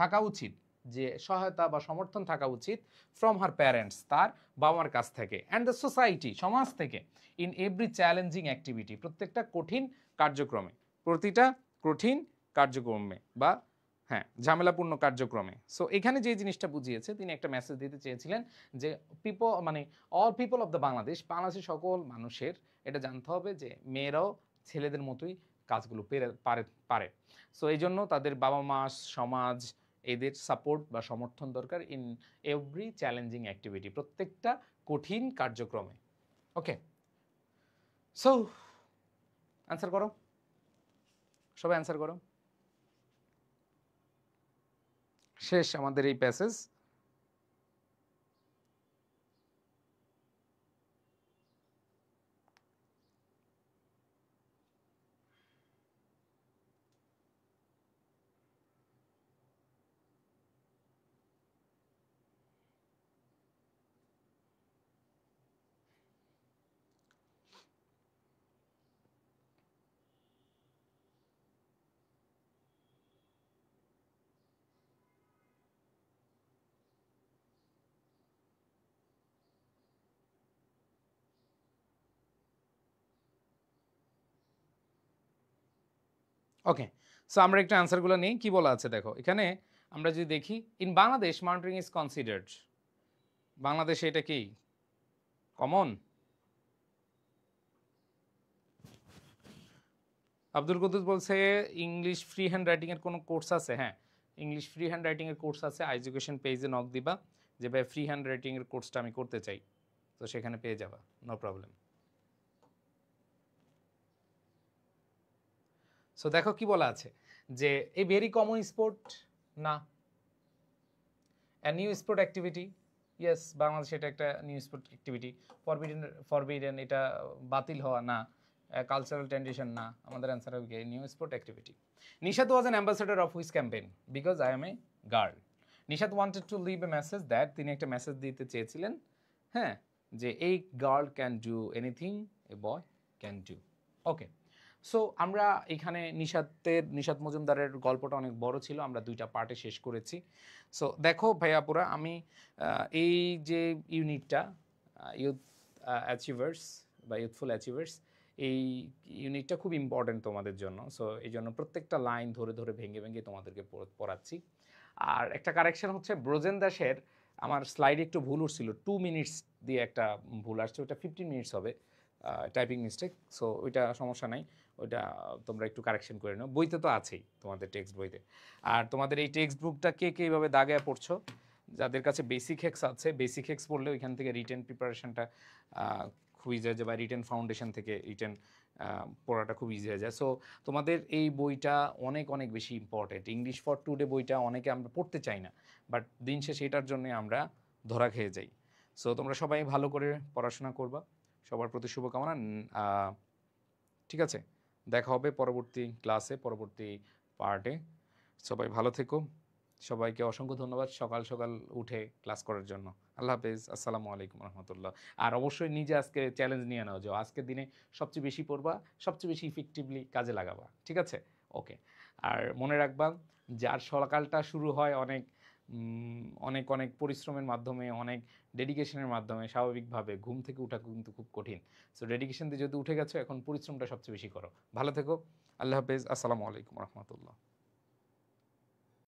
Speaker 1: থাকা উচিত, যে সহায়তা বা সমর্থন থাকা উচিত, ফ্রম হার প্যারেন্টস তার বাবা মার কাছ থেকে, অ্যান্ড দ্য সোসাইটি সমাজ থেকে, ইন এভরি চ্যালেঞ্জিং অ্যাক্টিভিটি প্রত্যেকটা কঠিন কার্যক্রমে, প্রতিটা কঠিন কার্যক্রমে বা হ্যাঁ ঝামেলাপূর্ণ কার্যক্রমে। সো এখানে যে জিনিসটা বুঝিয়েছে, তিনি একটা মেসেজ দিতে চেয়েছিলেন যে পিপল মানে all people of the Bangladesh, বাংলাদেশের সকল মানুষের এটা জানতে হবে যে মেয়েরাও ছেলেদের মতোই কাজগুলো পারে। সো এই জন্য তাদের বাবা মা, সমাজ, এদের সাপোর্ট বা সমর্থন দরকার ইন এভরি চ্যালেঞ্জিং অ্যাক্টিভিটি প্রত্যেকটা কঠিন কার্যক্রমে। ওকে, সো অ্যান্সার করো, সবাই অ্যান্সার করো। শেষ আমাদের এই প্যাসেজ। ওকে, সো আমরা একটু অ্যান্সারগুলো নিই। কি বলা আছে দেখো এখানে, আমরা যদি দেখি in Bangladesh mountaineering is considered, বাংলাদেশে এটা কি কমন? আব্দুল কুদ্দুস বলছে ইংলিশ ফ্রি হ্যান্ড রাইটিং এর কোনো কোর্স আছে? হ্যাঁ, ইংলিশ ফ্রি হ্যান্ড রাইটিং এর কোর্স আছে, এডুকেশন পেজে নক দিবা যে ভাই ফ্রি হ্যান্ড রাইটিং এর কোর্সটা আমি করতে চাই, তো সেখানে পেয়ে যাবা, নো প্রবলেম। সো দেখো কি বলা আছে যে এই ভেরি কমন স্পোর্ট না, নিউ স্পোর্ট অ্যাক্টিভিটি, ইয়েস বাংলাদেশে এটা একটা new sport activity. Forbidden, forbidden এটা বাতিল হওয়া না, কালচারাল ট্রেডিশন না, আমাদের অ্যান্সার হবে new sport activity. Nishat was an ambassador of which campaign? Because I am a girl. Nishat wanted to leave a message that, তিনি একটা মেসেজ দিতে চেয়েছিলেন, হ্যাঁ, যে এই girl can do anything a boy can do. Okay, so আমরা এখানে নিশাত মজুমদারের গল্পটা অনেক বড় ছিল, আমরা দুইটা পার্টে শেষ করেছি। সো দেখো ভাইয়াপুরা, আমি এই যে ইউনিটটা ইউথ অ্যাচিভার্স বা ইউথফুল অ্যাচিভার্স, এই ইউনিটটা খুব ইম্পর্ট্যান্ট তোমাদের জন্য। সো এই জন্য প্রত্যেকটা লাইন ধরে ধরে ভেঙে ভেঙে তোমাদেরকে পড়াচ্ছি। আর একটা কারেকশন হচ্ছে ব্রজেন দাসের, আমার স্লাইডে একটু ভুল উঠছিল, 2 মিনিটস দিয়ে একটা ভুল আসছে, ওটা 15 মিনিটস হবে টাইপিং মিস্টেক। সো ওইটা সমস্যা নাই, ওইটা তোমরা একটু কারেকশন করে নাও, বইতে তো আছেই তোমাদের টেক্সট বইতে। আর তোমাদের এই টেক্সট বুকটা কে কে এইভাবে দাগায় পড়ছো, যাদের কাছে বেসিক হেক্স আছে, বেসিক হেক্স পড়লে ওইখান থেকে রিটেন প্রিপারেশনটা খুব ইজি হয়ে যায়, বা রিটেন ফাউন্ডেশন থেকে রিটেন পড়াটা খুব ইজি হয়ে যায়। সো তোমাদের এই বইটা অনেক অনেক বেশি ইম্পর্টেন্ট। ইংলিশ ফর টুডে বইটা অনেকে আমরা পড়তে চাই না, বাট দিন শেষে এটার জন্য আমরা ধরা খেয়ে যাই। সো তোমরা সবাই ভালো করে পড়াশোনা করবা, সবার প্রতি শুভকামনা। ঠিক আছে, দেখা হবে পরবর্তী ক্লাসে, পরবর্তী পার্টে। সবাই ভালো থেকো, সবাইকে অসংখ্য ধন্যবাদ সকাল সকাল উঠে ক্লাস করার জন্য। আল্লাহ হাফেজ, আসসালামু আলাইকুম রহমতুল্লাহ। আর অবশ্যই নিজে আজকে চ্যালেঞ্জ নিয়ে নাও যে আজকের দিনে সবচেয়ে বেশি পড়বা, সবচেয়ে বেশি ইফেক্টিভলি কাজে লাগাবা, ঠিক আছে? ওকে, আর মনে রাখবা যার সকালটা শুরু হয় অনেক অনেক অনেক পরিশ্রমের মাধ্যমে, অনেক ডেডিকেশনের মাধ্যমে, স্বাভাবিকভাবে ঘুম থেকে ওঠা কিন্তু খুব কঠিন। সো ডেডিকেশন দিয়ে যদি উঠে গেছো, এখন পরিশ্রমটা সবচেয়ে বেশি করো। ভালো থেকো, আল্লাহ হাফেজ, আসসালামু আলাইকুম রহমতুল্লাহ।